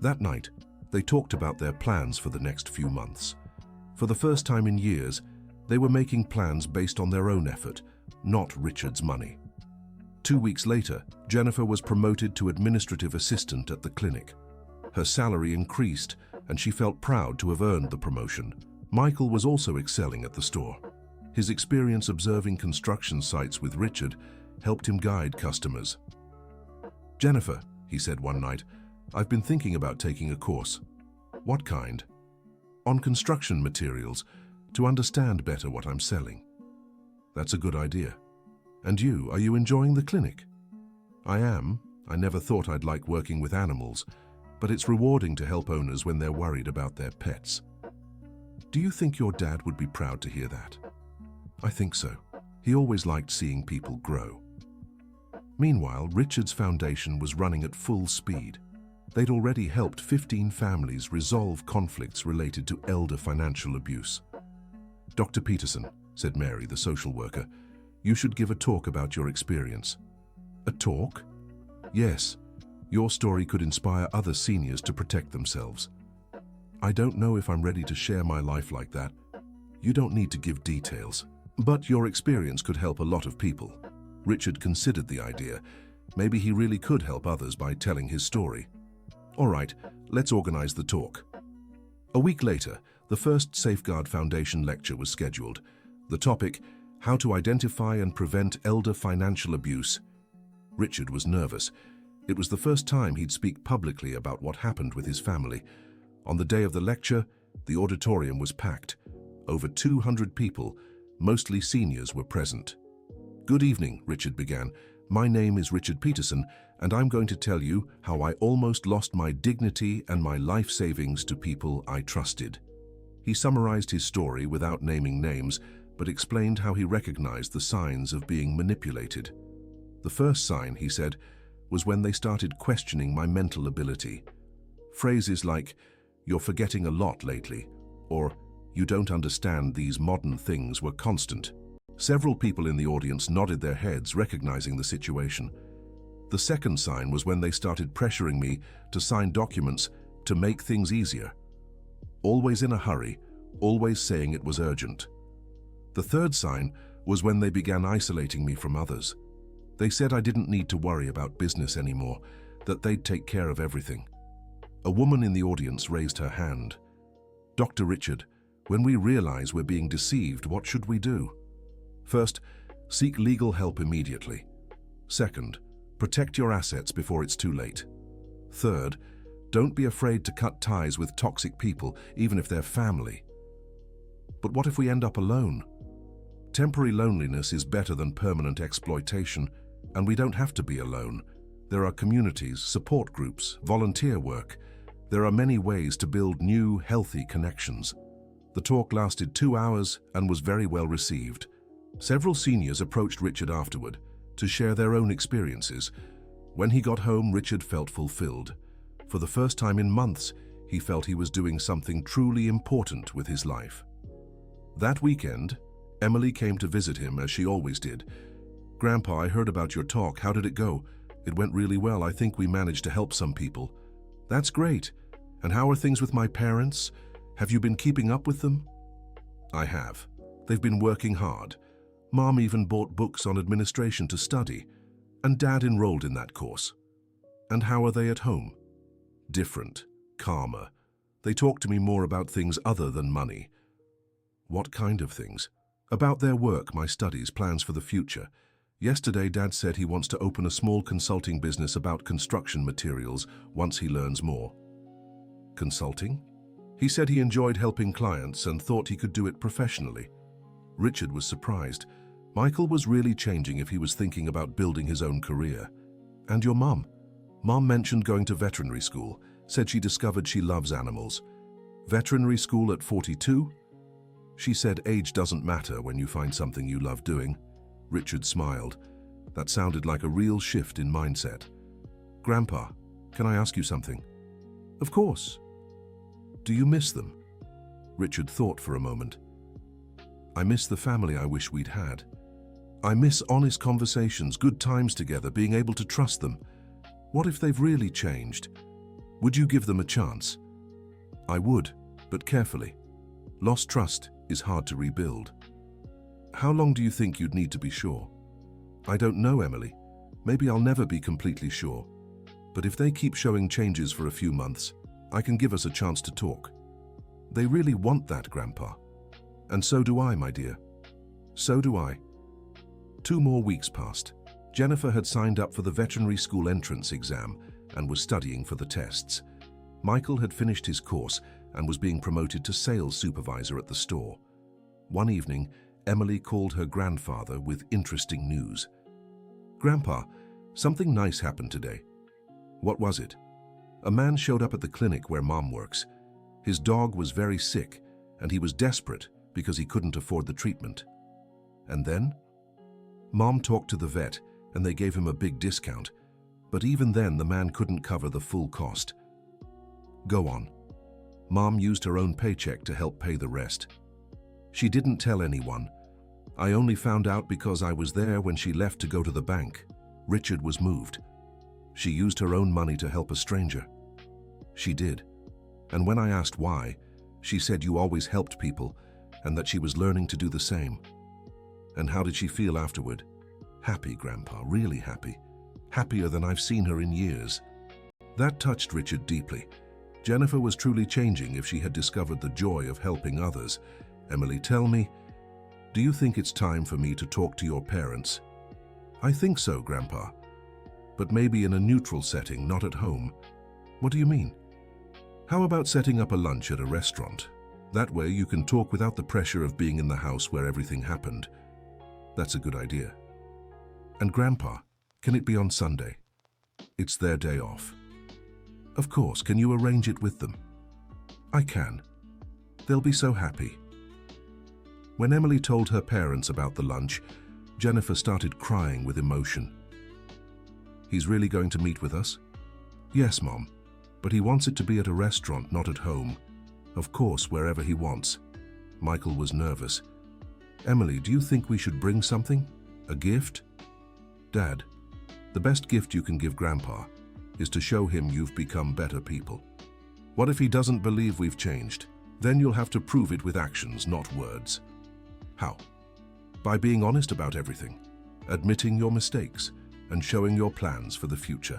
S1: That night, they talked about their plans for the next few months. For the first time in years, they were making plans based on their own effort, not Richard's money. 2 weeks later, Jennifer was promoted to administrative assistant at the clinic. Her salary increased, and she felt proud to have earned the promotion. Michael was also excelling at the store. His experience observing construction sites with Richard helped him guide customers. Jennifer, he said one night, I've been thinking about taking a course. What kind? On construction materials, to understand better what I'm selling. That's a good idea. And you, are you enjoying the clinic? I am. I never thought I'd like working with animals, but it's rewarding to help owners when they're worried about their pets. Do you think your dad would be proud to hear that? I think so. He always liked seeing people grow. Meanwhile, Richard's foundation was running at full speed. They'd already helped 15 families resolve conflicts related to elder financial abuse. Dr. Peterson, said Mary, the social worker, you should give a talk about your experience. A talk? Yes. Your story could inspire other seniors to protect themselves. I don't know if I'm ready to share my life like that. You don't need to give details. But your experience could help a lot of people. Richard considered the idea. Maybe he really could help others by telling his story. All right, let's organize the talk. A week later, the first Safeguard Foundation lecture was scheduled. The topic, how to identify and prevent elder financial abuse. Richard was nervous. It was the first time he'd speak publicly about what happened with his family. On the day of the lecture, The auditorium was packed. Over 200 people, mostly seniors, were present. "Good evening," Richard began. "My name is Richard Peterson, and I'm going to tell you how I almost lost my dignity and my life savings to people I trusted." He summarized his story without naming names, but explained how he recognized the signs of being manipulated. The first sign, he said, was when they started questioning my mental ability. Phrases like, "You're forgetting a lot lately," or "You don't understand these modern things," were constant. Several people in the audience nodded their heads, recognizing the situation. The second sign was when they started pressuring me to sign documents to make things easier. Always in a hurry, always saying it was urgent. The third sign was when they began isolating me from others. They said I didn't need to worry about business anymore, that they'd take care of everything. A woman in the audience raised her hand. "Dr. Richard, when we realize we're being deceived, what should we do?" First, seek legal help immediately. Second, protect your assets before it's too late. Third, don't be afraid to cut ties with toxic people, even if they're family. But what if we end up alone? Temporary loneliness is better than permanent exploitation, and we don't have to be alone. There are communities, support groups, volunteer work. There are many ways to build new, healthy connections. The talk lasted 2 hours and was very well received. Several seniors approached Richard afterward to share their own experiences. When he got home, Richard felt fulfilled. For the first time in months, he felt he was doing something truly important with his life. That weekend, Emily came to visit him as she always did. "Grandpa, I heard about your talk. How did it go?" "It went really well. I think we managed to help some people." "That's great. And how are things with my parents? Have you been keeping up with them?" "I have. They've been working hard. Mom even bought books on administration to study, and Dad enrolled in that course." "And how are they at home?" "Different, calmer. They talk to me more about things other than money." "What kind of things?" "About their work, my studies, plans for the future. Yesterday, Dad said he wants to open a small consulting business about construction materials once he learns more." "Consulting?" "He said he enjoyed helping clients and thought he could do it professionally." Richard was surprised. Michael was really changing if he was thinking about building his own career. "And your mom?" "Mom mentioned going to veterinary school, said she discovered she loves animals." "Veterinary school at 42? She said age doesn't matter when you find something you love doing." Richard smiled. That sounded like a real shift in mindset. "Grandpa, can I ask you something?" "Of course." "Do you miss them?" Richard thought for a moment. "I miss the family I wish we'd had. I miss honest conversations, good times together, being able to trust them. What if they've really changed? Would you give them a chance?" "I would, but carefully. Lost trust is hard to rebuild." "How long do you think you'd need to be sure?" "I don't know, Emily. Maybe I'll never be completely sure. But if they keep showing changes for a few months, I can give us a chance to talk." "They really want that, Grandpa." "And so do I, my dear." "So do I." 2 more weeks passed. Jennifer had signed up for the veterinary school entrance exam and was studying for the tests. Michael had finished his course and was being promoted to sales supervisor at the store. One evening, Emily called her grandfather with interesting news. "Grandpa, something nice happened today." "What was it?" "A man showed up at the clinic where Mom works. His dog was very sick, and he was desperate because he couldn't afford the treatment." "And then?" "Mom talked to the vet, and they gave him a big discount. But even then, the man couldn't cover the full cost." "Go on." "Mom used her own paycheck to help pay the rest. She didn't tell anyone. I only found out because I was there when she left to go to the bank." Richard was moved. "She used her own money to help a stranger." "She did. And when I asked why, she said you always helped people and that she was learning to do the same." "And how did she feel afterward?" "Happy, Grandpa, really happy. Happier than I've seen her in years." That touched Richard deeply. Jennifer was truly changing if she had discovered the joy of helping others. "Emily, tell me, do you think it's time for me to talk to your parents?" "I think so, Grandpa. But maybe in a neutral setting, not at home." "What do you mean?" "How about setting up a lunch at a restaurant? That way you can talk without the pressure of being in the house where everything happened. That's a good idea. And Grandpa, can it be on Sunday? It's their day off. Of course, can you arrange it with them? I can. They'll be so happy. When Emily told her parents about the lunch, Jennifer started crying with emotion. He's really going to meet with us? Yes, Mom, but he wants it to be at a restaurant, not at home. Of course, wherever he wants. Michael was nervous. Emily, do you think we should bring something? A gift? Dad, the best gift you can give Grandpa is to show him you've become better people. What if he doesn't believe we've changed? Then you'll have to prove it with actions, not words. How? By being honest about everything, admitting your mistakes, and showing your plans for the future.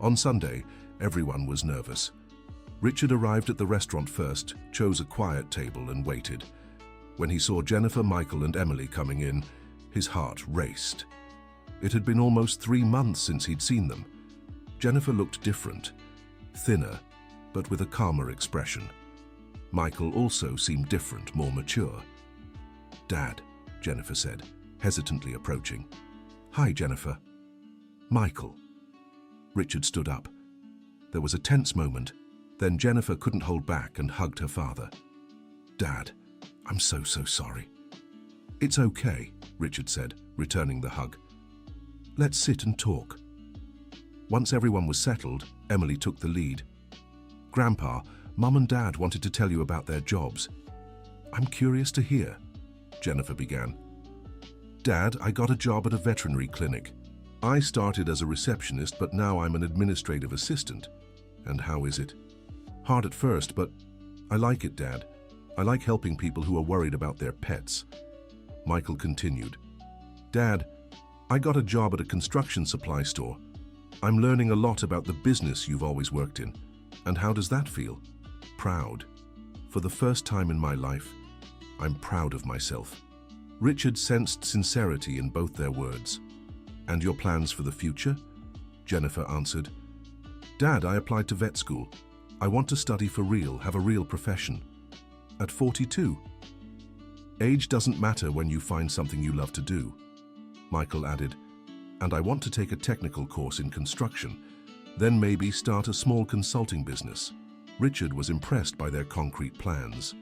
S1: On Sunday, everyone was nervous. Richard arrived at the restaurant first, chose a quiet table and waited. When he saw Jennifer, Michael and Emily coming in, his heart raced. It had been almost 3 months since he'd seen them. Jennifer looked different, thinner, but with a calmer expression. Michael also seemed different, more mature. Dad, Jennifer said, hesitantly approaching. Hi, Jennifer. Michael. Richard stood up. There was a tense moment. Then Jennifer couldn't hold back and hugged her father. Dad, I'm so sorry. It's okay, Richard said, returning the hug. Let's sit and talk. Once everyone was settled, Emily took the lead. Grandpa, Mum and Dad wanted to tell you about their jobs. I'm curious to hear, Jennifer began. Dad, I got a job at a veterinary clinic. I started as a receptionist, but now I'm an administrative assistant. And how is it? Hard at first, but I like it, Dad. I like helping people who are worried about their pets. Michael continued. Dad, I got a job at a construction supply store. I'm learning a lot about the business you've always worked in. And how does that feel? Proud. For the first time in my life, I'm proud of myself. Richard sensed sincerity in both their words. And your plans for the future? Jennifer answered. Dad, I applied to vet school. I want to study for real, have a real profession. At 42. Age doesn't matter when you find something you love to do. Michael added, and I want to take a technical course in construction, then maybe start a small consulting business. Richard was impressed by their concrete plans.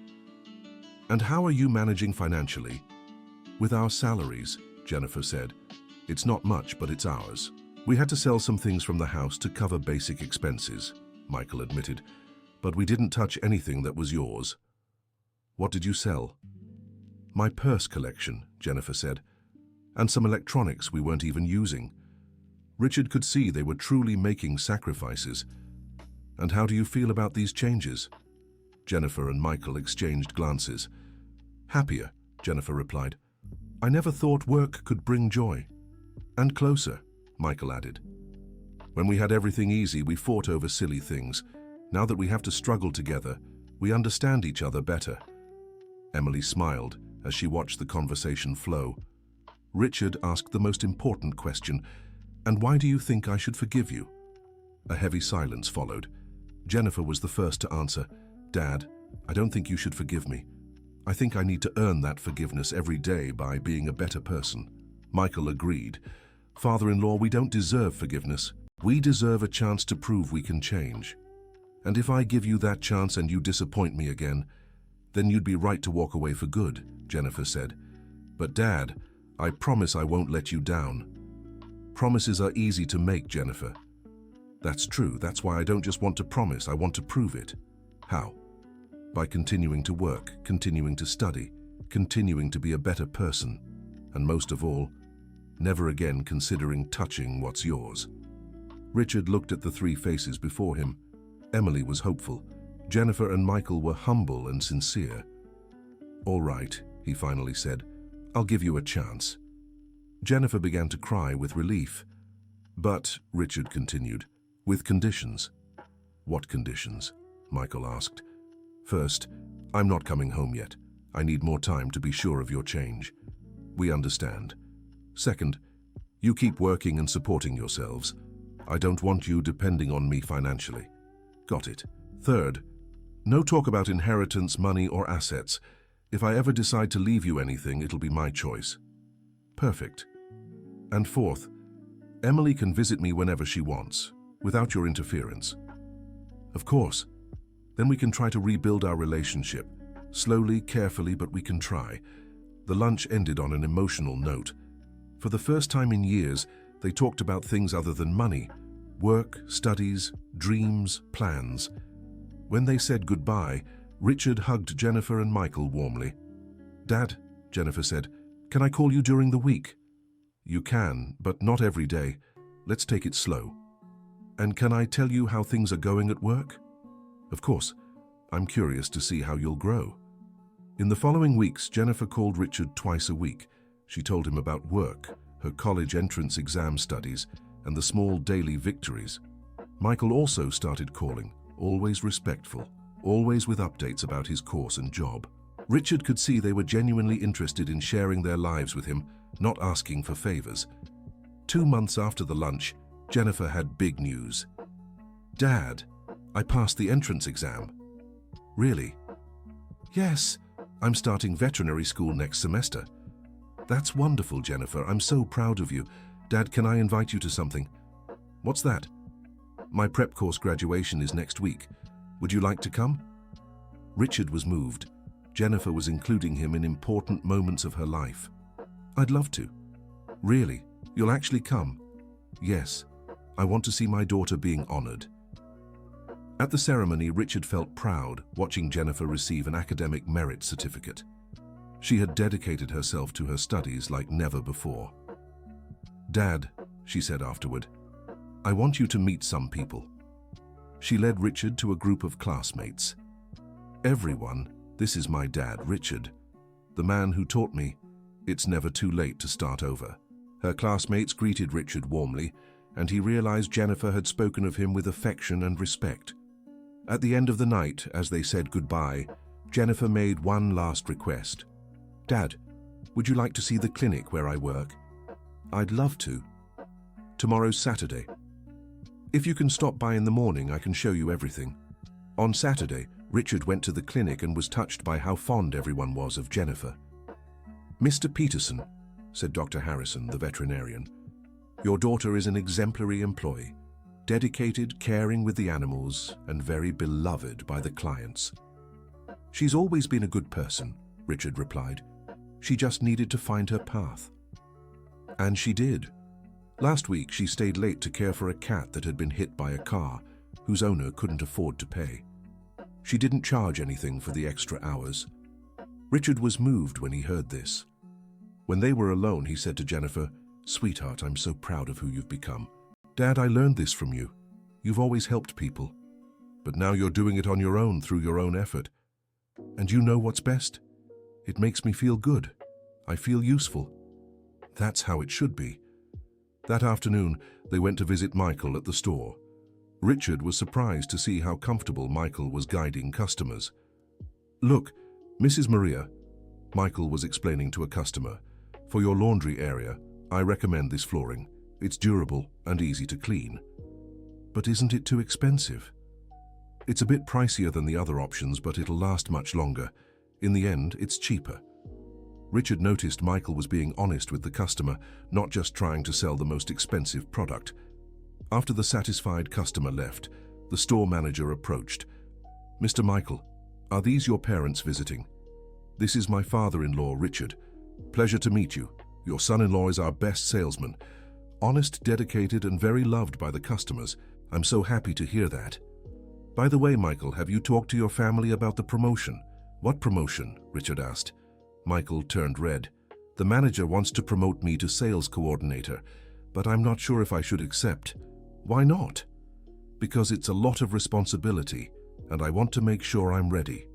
S1: And how are you managing financially? With our salaries, Jennifer said. It's not much, but it's ours. We had to sell some things from the house to cover basic expenses, Michael admitted, but we didn't touch anything that was yours. What did you sell? My purse collection, Jennifer said, and some electronics we weren't even using. Richard could see they were truly making sacrifices. And how do you feel about these changes? Jennifer and Michael exchanged glances. Happier, Jennifer replied. I never thought work could bring joy. And closer, Michael added. When we had everything easy, we fought over silly things. Now that we have to struggle together, we understand each other better. Emily smiled as she watched the conversation flow. Richard asked the most important question, and why do you think I should forgive you? A heavy silence followed. Jennifer was the first to answer. Dad, I don't think you should forgive me. I think I need to earn that forgiveness every day by being a better person. Michael agreed. Father-in-law, we don't deserve forgiveness. We deserve a chance to prove we can change. And if I give you that chance and you disappoint me again, then you'd be right to walk away for good, Jennifer said. But Dad, I promise I won't let you down. Promises are easy to make, Jennifer. That's true. That's why I don't just want to promise, I want to prove it. How? By continuing to work, continuing to study, continuing to be a better person, and most of all, never again considering touching what's yours. Richard looked at the 3 faces before him. Emily was hopeful. Jennifer and Michael were humble and sincere. All right, he finally said. I'll give you a chance. Jennifer began to cry with relief. But, Richard continued, with conditions. What conditions? Michael asked. First, I'm not coming home yet. I need more time to be sure of your change. We understand. Second, you keep working and supporting yourselves. I don't want you depending on me financially. Got it. Third, No talk about inheritance, money, or assets. If I ever decide to leave you anything, it'll be my choice. Perfect. And fourth, Emily can visit me whenever she wants, without your interference. Of course. Then we can try to rebuild our relationship. Slowly, carefully, but we can try. The lunch ended on an emotional note. For the first time in years, they talked about things other than money. Work, studies, dreams, plans. When they said goodbye, Richard hugged Jennifer and Michael warmly. "Dad," Jennifer said, "can I call you during the week?" "You can, but not every day. Let's take it slow." "And can I tell you how things are going at work?" "Of course. I'm curious to see how you'll grow." In the following weeks, Jennifer called Richard twice a week. She told him about work, her college entrance exam studies, and the small daily victories. Michael also started calling, always respectful, always with updates about his course and job. Richard could see they were genuinely interested in sharing their lives with him, not asking for favors. 2 months after the lunch, Jennifer had big news. "Dad, I passed the entrance exam." "Really?" "Yes, I'm starting veterinary school next semester." "That's wonderful, Jennifer. I'm so proud of you. Dad, can I invite you to something?" "What's that?" "My prep course graduation is next week. Would you like to come?" Richard was moved. Jennifer was including him in important moments of her life. "I'd love to." "Really? You'll actually come?" "Yes. I want to see my daughter being honored." At the ceremony, Richard felt proud watching Jennifer receive an academic merit certificate. She had dedicated herself to her studies like never before. "Dad," she said afterward, "I want you to meet some people." She led Richard to a group of classmates. "Everyone, this is my dad, Richard, the man who taught me it's never too late to start over." Her classmates greeted Richard warmly, and he realized Jennifer had spoken of him with affection and respect. At the end of the night, as they said goodbye, Jennifer made one last request. "Dad, would you like to see the clinic where I work?" "I'd love to. Tomorrow's Saturday. If you can stop by in the morning, I can show you everything." On Saturday, Richard went to the clinic and was touched by how fond everyone was of Jennifer. "Mr. Peterson," said Dr. Harrison, the veterinarian, "your daughter is an exemplary employee, dedicated, caring with the animals, and very beloved by the clients." "She's always been a good person," Richard replied. "She just needed to find her path." And she did. Last week, she stayed late to care for a cat that had been hit by a car, whose owner couldn't afford to pay. She didn't charge anything for the extra hours. Richard was moved when he heard this. When they were alone, he said to Jennifer, "Sweetheart, I'm so proud of who you've become. Dad, I learned this from you. You've always helped people. But now you're doing it on your own through your own effort. And you know what's best? It makes me feel good. I feel useful. That's how it should be." That afternoon, they went to visit Michael at the store. Richard was surprised to see how comfortable Michael was guiding customers. "Look, Mrs. Maria," Michael was explaining to a customer, "for your laundry area, I recommend this flooring. It's durable and easy to clean." "But isn't it too expensive?" "It's a bit pricier than the other options, but it'll last much longer. In the end, it's cheaper." Richard noticed Michael was being honest with the customer, not just trying to sell the most expensive product. After the satisfied customer left, the store manager approached. "Mr. Michael, are these your parents visiting? This is my father-in-law, Richard. Pleasure to meet you. Your son-in-law is our best salesman. Honest, dedicated, and very loved by the customers. I'm so happy to hear that. By the way, Michael, have you talked to your family about the promotion?" "What promotion?" Richard asked. Michael turned red. "The manager wants to promote me to sales coordinator, but I'm not sure if I should accept." "Why not?" "Because it's a lot of responsibility, and I want to make sure I'm ready."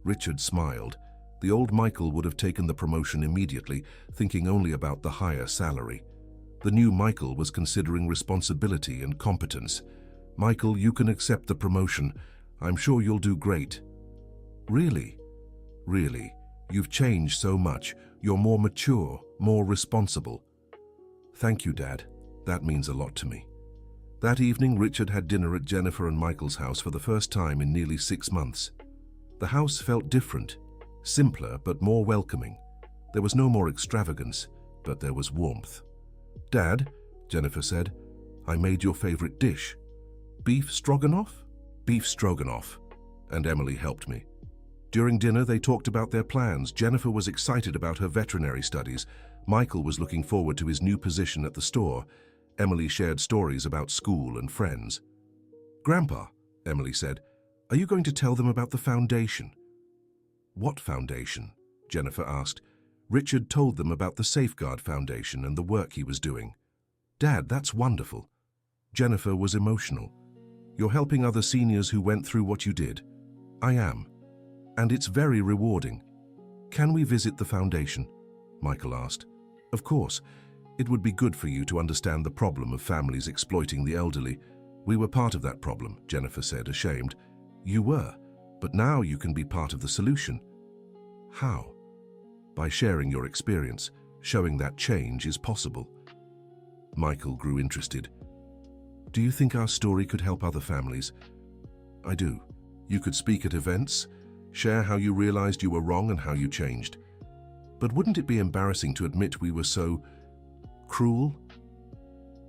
S1: Richard smiled. The old Michael would have taken the promotion immediately, thinking only about the higher salary. The new Michael was considering responsibility and competence. "Michael, you can accept the promotion. I'm sure you'll do great." "Really? Really? You've changed so much. You're more mature, more responsible." "Thank you, Dad. That means a lot to me." That evening, Richard had dinner at Jennifer and Michael's house for the first time in nearly 6 months. The house felt different, simpler but more welcoming. There was no more extravagance, but there was warmth. "Dad," Jennifer said, "I made your favorite dish." "Beef stroganoff?" "Beef stroganoff." And Emily helped me. During dinner, they talked about their plans. Jennifer was excited about her veterinary studies. Michael was looking forward to his new position at the store. Emily shared stories about school and friends. "Grandpa," Emily said, "are you going to tell them about the foundation?" "What foundation?" Jennifer asked. Richard told them about the Safeguard Foundation and the work he was doing. "Dad, that's wonderful." Jennifer was emotional. "You're helping other seniors who went through what you did." "I am. And it's very rewarding." "Can we visit the foundation?" Michael asked. "Of course. It would be good for you to understand the problem of families exploiting the elderly. We were part of that problem," Jennifer said, ashamed. "You were, but now you can be part of the solution." "How?" "By sharing your experience, showing that change is possible." Michael grew interested. "Do you think our story could help other families?" "I do. You could speak at events, share how you realized you were wrong and how you changed. But wouldn't it be embarrassing to admit we were so cruel?"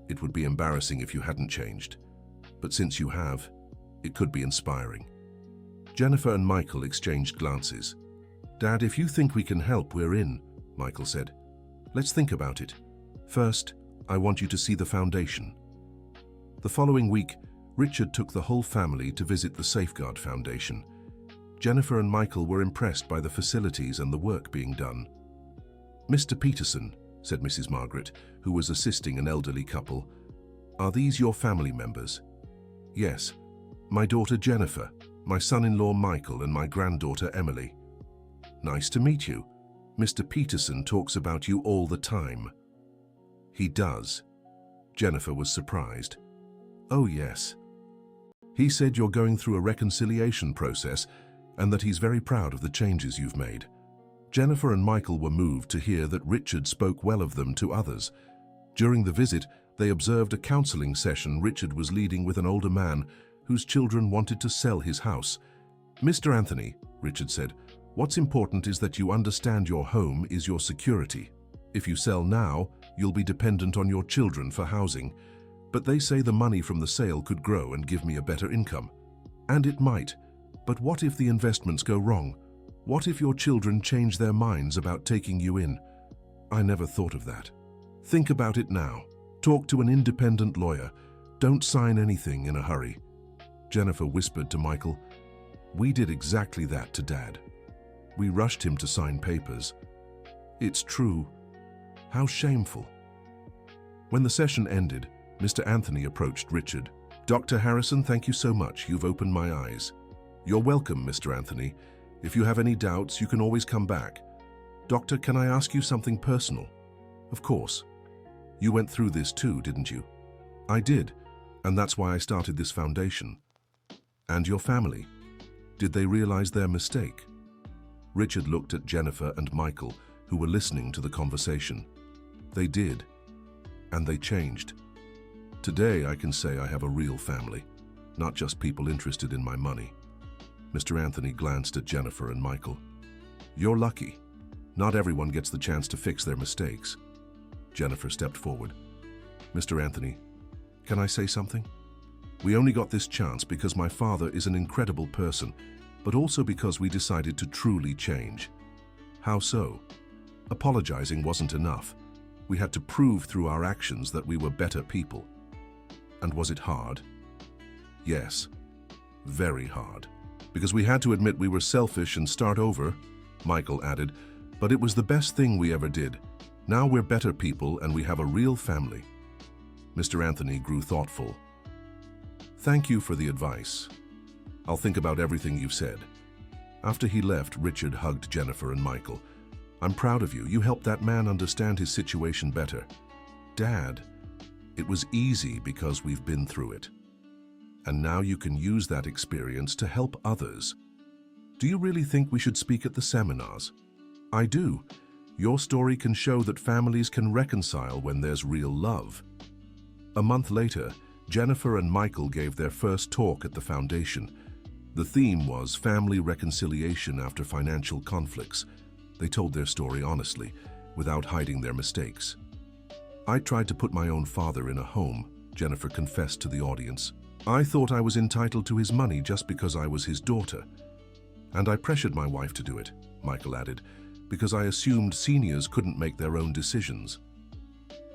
S1: "It would be embarrassing if you hadn't changed. But since you have, it could be inspiring." Jennifer and Michael exchanged glances. "Dad, if you think we can help, we're in," Michael said. "Let's think about it. First, I want you to see the foundation." The following week, Richard took the whole family to visit the Safeguard Foundation. Jennifer and Michael were impressed by the facilities and the work being done. "Mr. Peterson," said Mrs. Margaret, who was assisting an elderly couple, "are these your family members?" "Yes. My daughter Jennifer, my son-in-law Michael, and my granddaughter Emily." "Nice to meet you. Mr. Peterson talks about you all the time." "He does." Jennifer was surprised. "Oh, yes. He said you're going through a reconciliation process and that he's very proud of the changes you've made." Jennifer and Michael were moved to hear that Richard spoke well of them to others. During the visit, they observed a counseling session Richard was leading with an older man whose children wanted to sell his house. "Mr. Anthony," Richard said, "what's important is that you understand your home is your security. If you sell now, you'll be dependent on your children for housing. But they say the money from the sale could grow and give me a better income. And it might. But what if the investments go wrong? What if your children change their minds about taking you in? I never thought of that. Think about it now. Talk to an independent lawyer. Don't sign anything in a hurry." Jennifer whispered to Michael, "We did exactly that to Dad. We rushed him to sign papers." "It's true. How shameful." When the session ended, Mr. Anthony approached Richard. "Dr. Harrison, thank you so much. You've opened my eyes." "You're welcome, Mr. Anthony. If you have any doubts, you can always come back." "Doctor, can I ask you something personal?" "Of course. You went through this too, didn't you?" "I did, and that's why I started this foundation." "And your family? Did they realize their mistake?" Richard looked at Jennifer and Michael, who were listening to the conversation. "They did, and they changed. Today I can say I have a real family, not just people interested in my money." Mr. Anthony glanced at Jennifer and Michael. "You're lucky. Not everyone gets the chance to fix their mistakes." Jennifer stepped forward. "Mr. Anthony, can I say something? We only got this chance because my father is an incredible person, but also because we decided to truly change." "How so?" "Apologizing wasn't enough. We had to prove through our actions that we were better people." "And was it hard?" "Yes, very hard. Because we had to admit we were selfish and start over," Michael added, "but it was the best thing we ever did. Now we're better people and we have a real family." Mr. Anthony grew thoughtful. "Thank you for the advice. I'll think about everything you've said." After he left, Richard hugged Jennifer and Michael. "I'm proud of you. You helped that man understand his situation better." "Dad, it was easy because we've been through it. And now you can use that experience to help others. Do you really think we should speak at the seminars?" "I do. Your story can show that families can reconcile when there's real love." A month later, Jennifer and Michael gave their first talk at the foundation. The theme was family reconciliation after financial conflicts. They told their story honestly, without hiding their mistakes. "I tried to put my own father in a home," Jennifer confessed to the audience. "I thought I was entitled to his money just because I was his daughter. And I pressured my wife to do it," Michael added, "because I assumed seniors couldn't make their own decisions."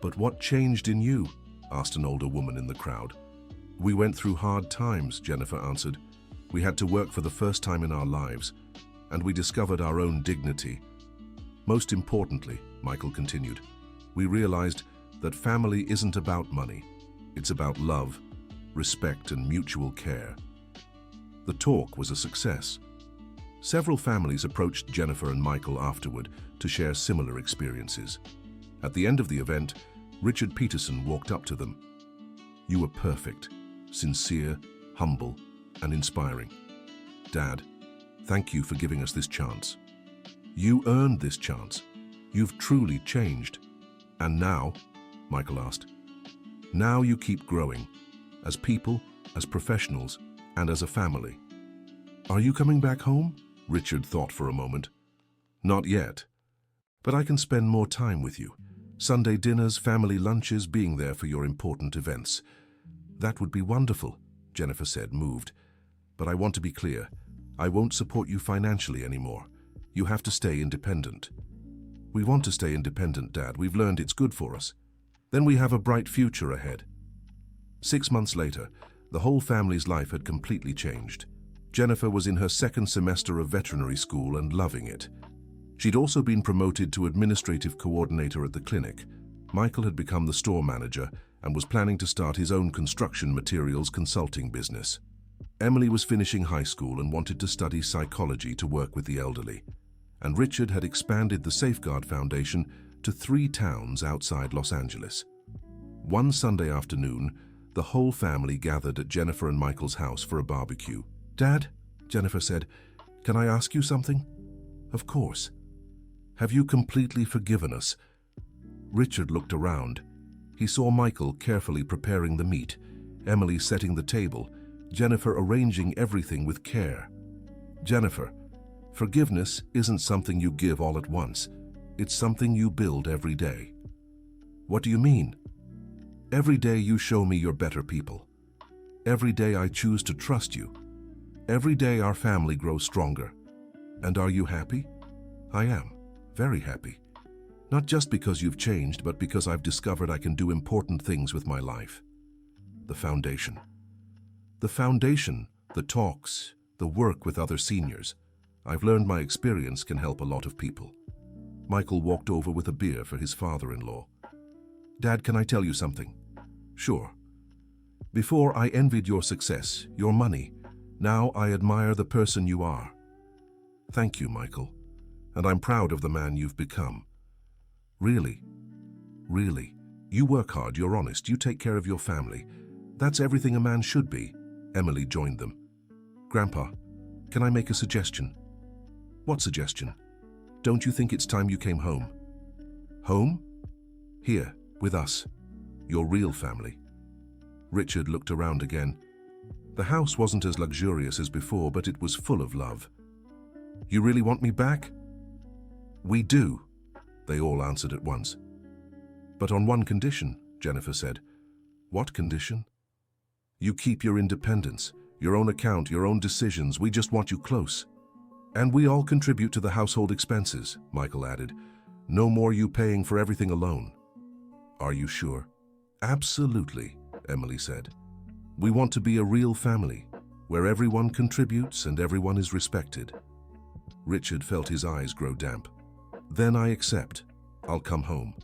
S1: "But what changed in you?" asked an older woman in the crowd. "We went through hard times," Jennifer answered. "We had to work for the first time in our lives, and we discovered our own dignity. Most importantly," Michael continued, "we realized that family isn't about money. It's about love, respect, and mutual care." The talk was a success. Several families approached Jennifer and Michael afterward to share similar experiences. At the end of the event, Richard Peterson walked up to them. "You were perfect, sincere, humble, and inspiring. Dad, thank you for giving us this chance. You earned this chance. You've truly changed. And now," Michael asked, "now you keep growing, as people, as professionals, and as a family." "Are you coming back home?" Richard thought for a moment. "Not yet. But I can spend more time with you. Sunday dinners, family lunches, being there for your important events." "That would be wonderful," Jennifer said, moved. "But I want to be clear. I won't support you financially anymore. You have to stay independent." "We want to stay independent, Dad. We've learned it's good for us. Then we have a bright future ahead." 6 months later, the whole family's life had completely changed. Jennifer was in her second semester of veterinary school and loving it. She'd also been promoted to administrative coordinator at the clinic. Michael had become the store manager and was planning to start his own construction materials consulting business. Emily was finishing high school and wanted to study psychology to work with the elderly. And Richard had expanded the Safeguard Foundation to 3 towns outside Los Angeles. One Sunday afternoon, the whole family gathered at Jennifer and Michael's house for a barbecue. "Dad," Jennifer said, "can I ask you something?" "Of course." "Have you completely forgiven us?" Richard looked around. He saw Michael carefully preparing the meat, Emily setting the table, Jennifer arranging everything with care. "Jennifer, forgiveness isn't something you give all at once. It's something you build every day." "What do you mean?" "Every day you show me you're better people. Every day I choose to trust you. Every day our family grows stronger. And are you happy?" "I am. Very happy. Not just because you've changed, but because I've discovered I can do important things with my life." The foundation. The foundation, the talks, the work with other seniors. I've learned my experience can help a lot of people. Michael walked over with a beer for his father-in-law. "Dad, can I tell you something?" "Sure. Before I envied your success, your money. Now I admire the person you are." "Thank you, Michael. And I'm proud of the man you've become." "Really? Really? You work hard, you're honest, you take care of your family. That's everything a man should be." Emily joined them. "Grandpa, can I make a suggestion?" "What suggestion?" "Don't you think it's time you came home?" "Home?" "Here, with us. Your real family." Richard looked around again. The house wasn't as luxurious as before, but it was full of love. "You really want me back?" "We do," they all answered at once. "But on one condition," Jennifer said. "What condition?" "You keep your independence, your own account, your own decisions. We just want you close." "And we all contribute to the household expenses," Michael added. "No more you paying for everything alone." "Are you sure?" "Absolutely," Emily said. "We want to be a real family, where everyone contributes and everyone is respected." Richard felt his eyes grow damp. "Then I accept. I'll come home."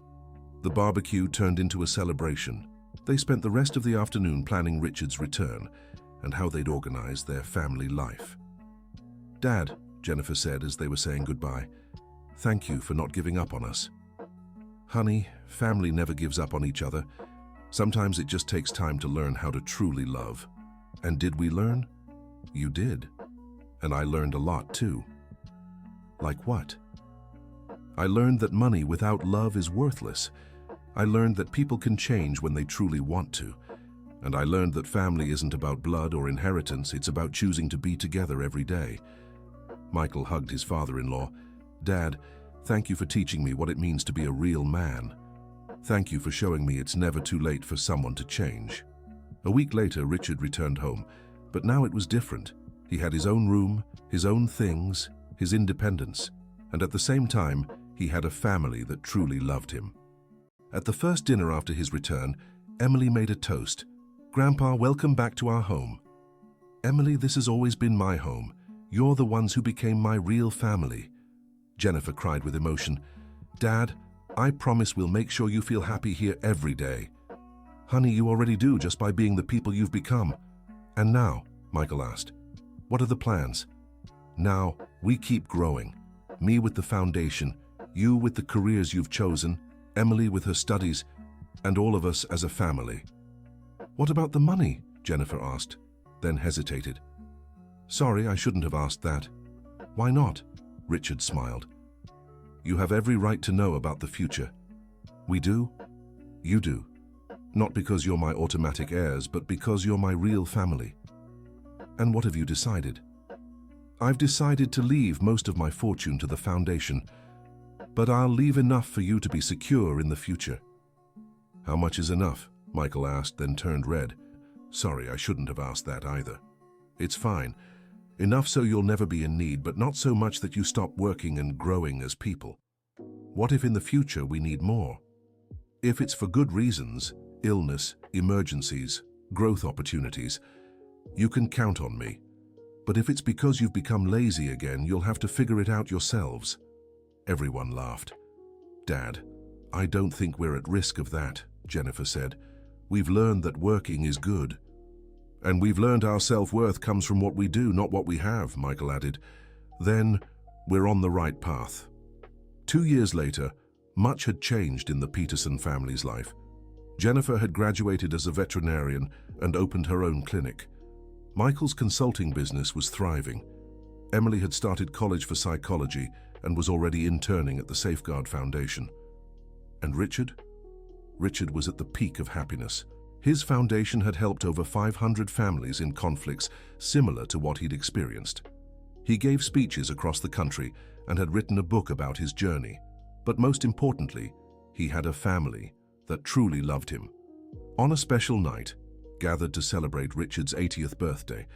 S1: The barbecue turned into a celebration. They spent the rest of the afternoon planning Richard's return and how they'd organize their family life. "Dad," Jennifer said as they were saying goodbye, "thank you for not giving up on us." "Honey, family never gives up on each other. Sometimes it just takes time to learn how to truly love." "And did we learn?" "You did. And I learned a lot too." "Like what?" "I learned that money without love is worthless. I learned that people can change when they truly want to. And I learned that family isn't about blood or inheritance, it's about choosing to be together every day. Michael hugged his father-in-law. Dad, thank you for teaching me what it means to be a real man. Thank you for showing me it's never too late for someone to change. A week later, Richard returned home, but now it was different. He had his own room, his own things, his independence, and at the same time, he had a family that truly loved him. At the first dinner after his return, Emily made a toast. Grandpa, welcome back to our home. Emily, this has always been my home. You're the ones who became my real family. Jennifer cried with emotion. Dad, I promise we'll make sure you feel happy here every day. Honey, you already do just by being the people you've become. And now, Michael asked, what are the plans? Now, we keep growing. Me with the foundation, you with the careers you've chosen, Emily with her studies, and all of us as a family. What about the money? Jennifer asked, then hesitated. Sorry, I shouldn't have asked that. Why not? Richard smiled. You have every right to know about the future. We do? You do. Not because you're my automatic heirs, but because you're my real family. And what have you decided? I've decided to leave most of my fortune to the foundation, but I'll leave enough for you to be secure in the future. How much is enough? Michael asked, then turned red. Sorry, I shouldn't have asked that either. It's fine. Enough so you'll never be in need, but not so much that you stop working and growing as people. What if in the future we need more? If it's for good reasons, illness, emergencies, growth opportunities, you can count on me. But if it's because you've become lazy again, you'll have to figure it out yourselves. Everyone laughed. Dad, I don't think we're at risk of that, Jennifer said. We've learned that working is good. And we've learned our self-worth comes from what we do, not what we have, Michael added. Then, we're on the right path. 2 years later, much had changed in the Peterson family's life. Jennifer had graduated as a veterinarian and opened her own clinic. Michael's consulting business was thriving. Emily had started college for psychology and was already interning at the Safeguard Foundation. And Richard? Richard was at the peak of happiness. His foundation had helped over 500 families in conflicts similar to what he'd experienced. He gave speeches across the country and had written a book about his journey. But most importantly, he had a family that truly loved him. On a special night, gathered to celebrate Richard's 80th birthday,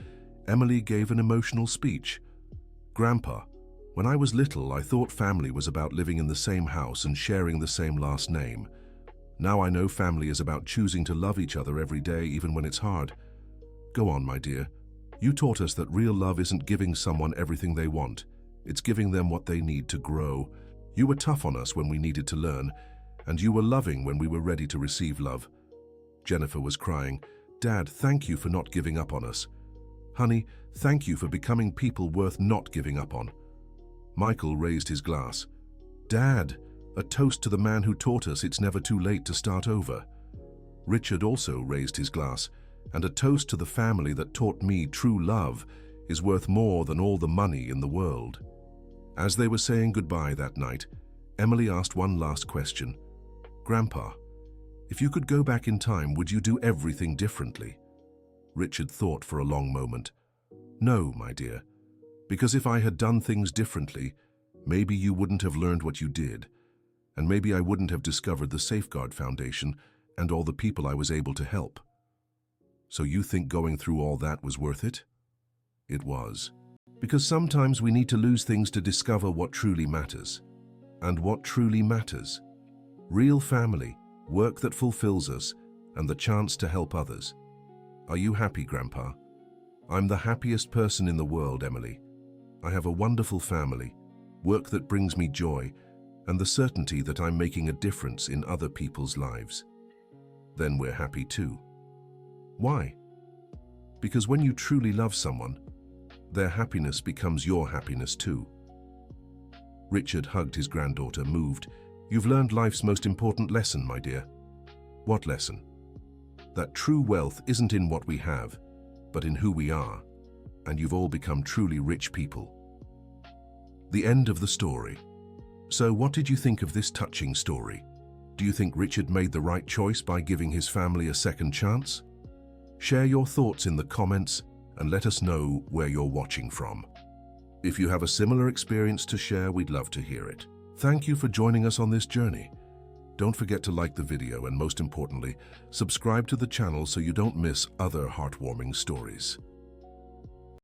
S1: Emily gave an emotional speech. Grandpa, when I was little, I thought family was about living in the same house and sharing the same last name. Now I know family is about choosing to love each other every day, even when it's hard. Go on, my dear. You taught us that real love isn't giving someone everything they want. It's giving them what they need to grow. You were tough on us when we needed to learn, and you were loving when we were ready to receive love. Jennifer was crying. Dad, thank you for not giving up on us. Honey, thank you for becoming people worth not giving up on. Michael raised his glass. Dad, a toast to the man who taught us it's never too late to start over. Richard also raised his glass, and a toast to the family that taught me true love is worth more than all the money in the world. As they were saying goodbye that night, Emily asked one last question. Grandpa, if you could go back in time, would you do everything differently? Richard thought for a long moment. No, my dear, because if I had done things differently, maybe you wouldn't have learned what you did, and maybe I wouldn't have discovered the Safeguard Foundation and all the people I was able to help. So you think going through all that was worth it? It was. Because sometimes we need to lose things to discover what truly matters. And what truly matters? Real family, work that fulfills us, and the chance to help others. Are you happy, Grandpa? I'm the happiest person in the world, Emily. I have a wonderful family, work that brings me joy, and the certainty that I'm making a difference in other people's lives. Then we're happy too. Why? Because when you truly love someone, their happiness becomes your happiness too. Richard hugged his granddaughter, moved. You've learned life's most important lesson, my dear. What lesson? That true wealth isn't in what we have, but in who we are, and you've all become truly rich people. The end of the story. So what did you think of this touching story? Do you think Richard made the right choice by giving his family a second chance? Share your thoughts in the comments and let us know where you're watching from. If you have a similar experience to share, we'd love to hear it. Thank you for joining us on this journey. Don't forget to like the video and, most importantly, subscribe to the channel so you don't miss other heartwarming stories.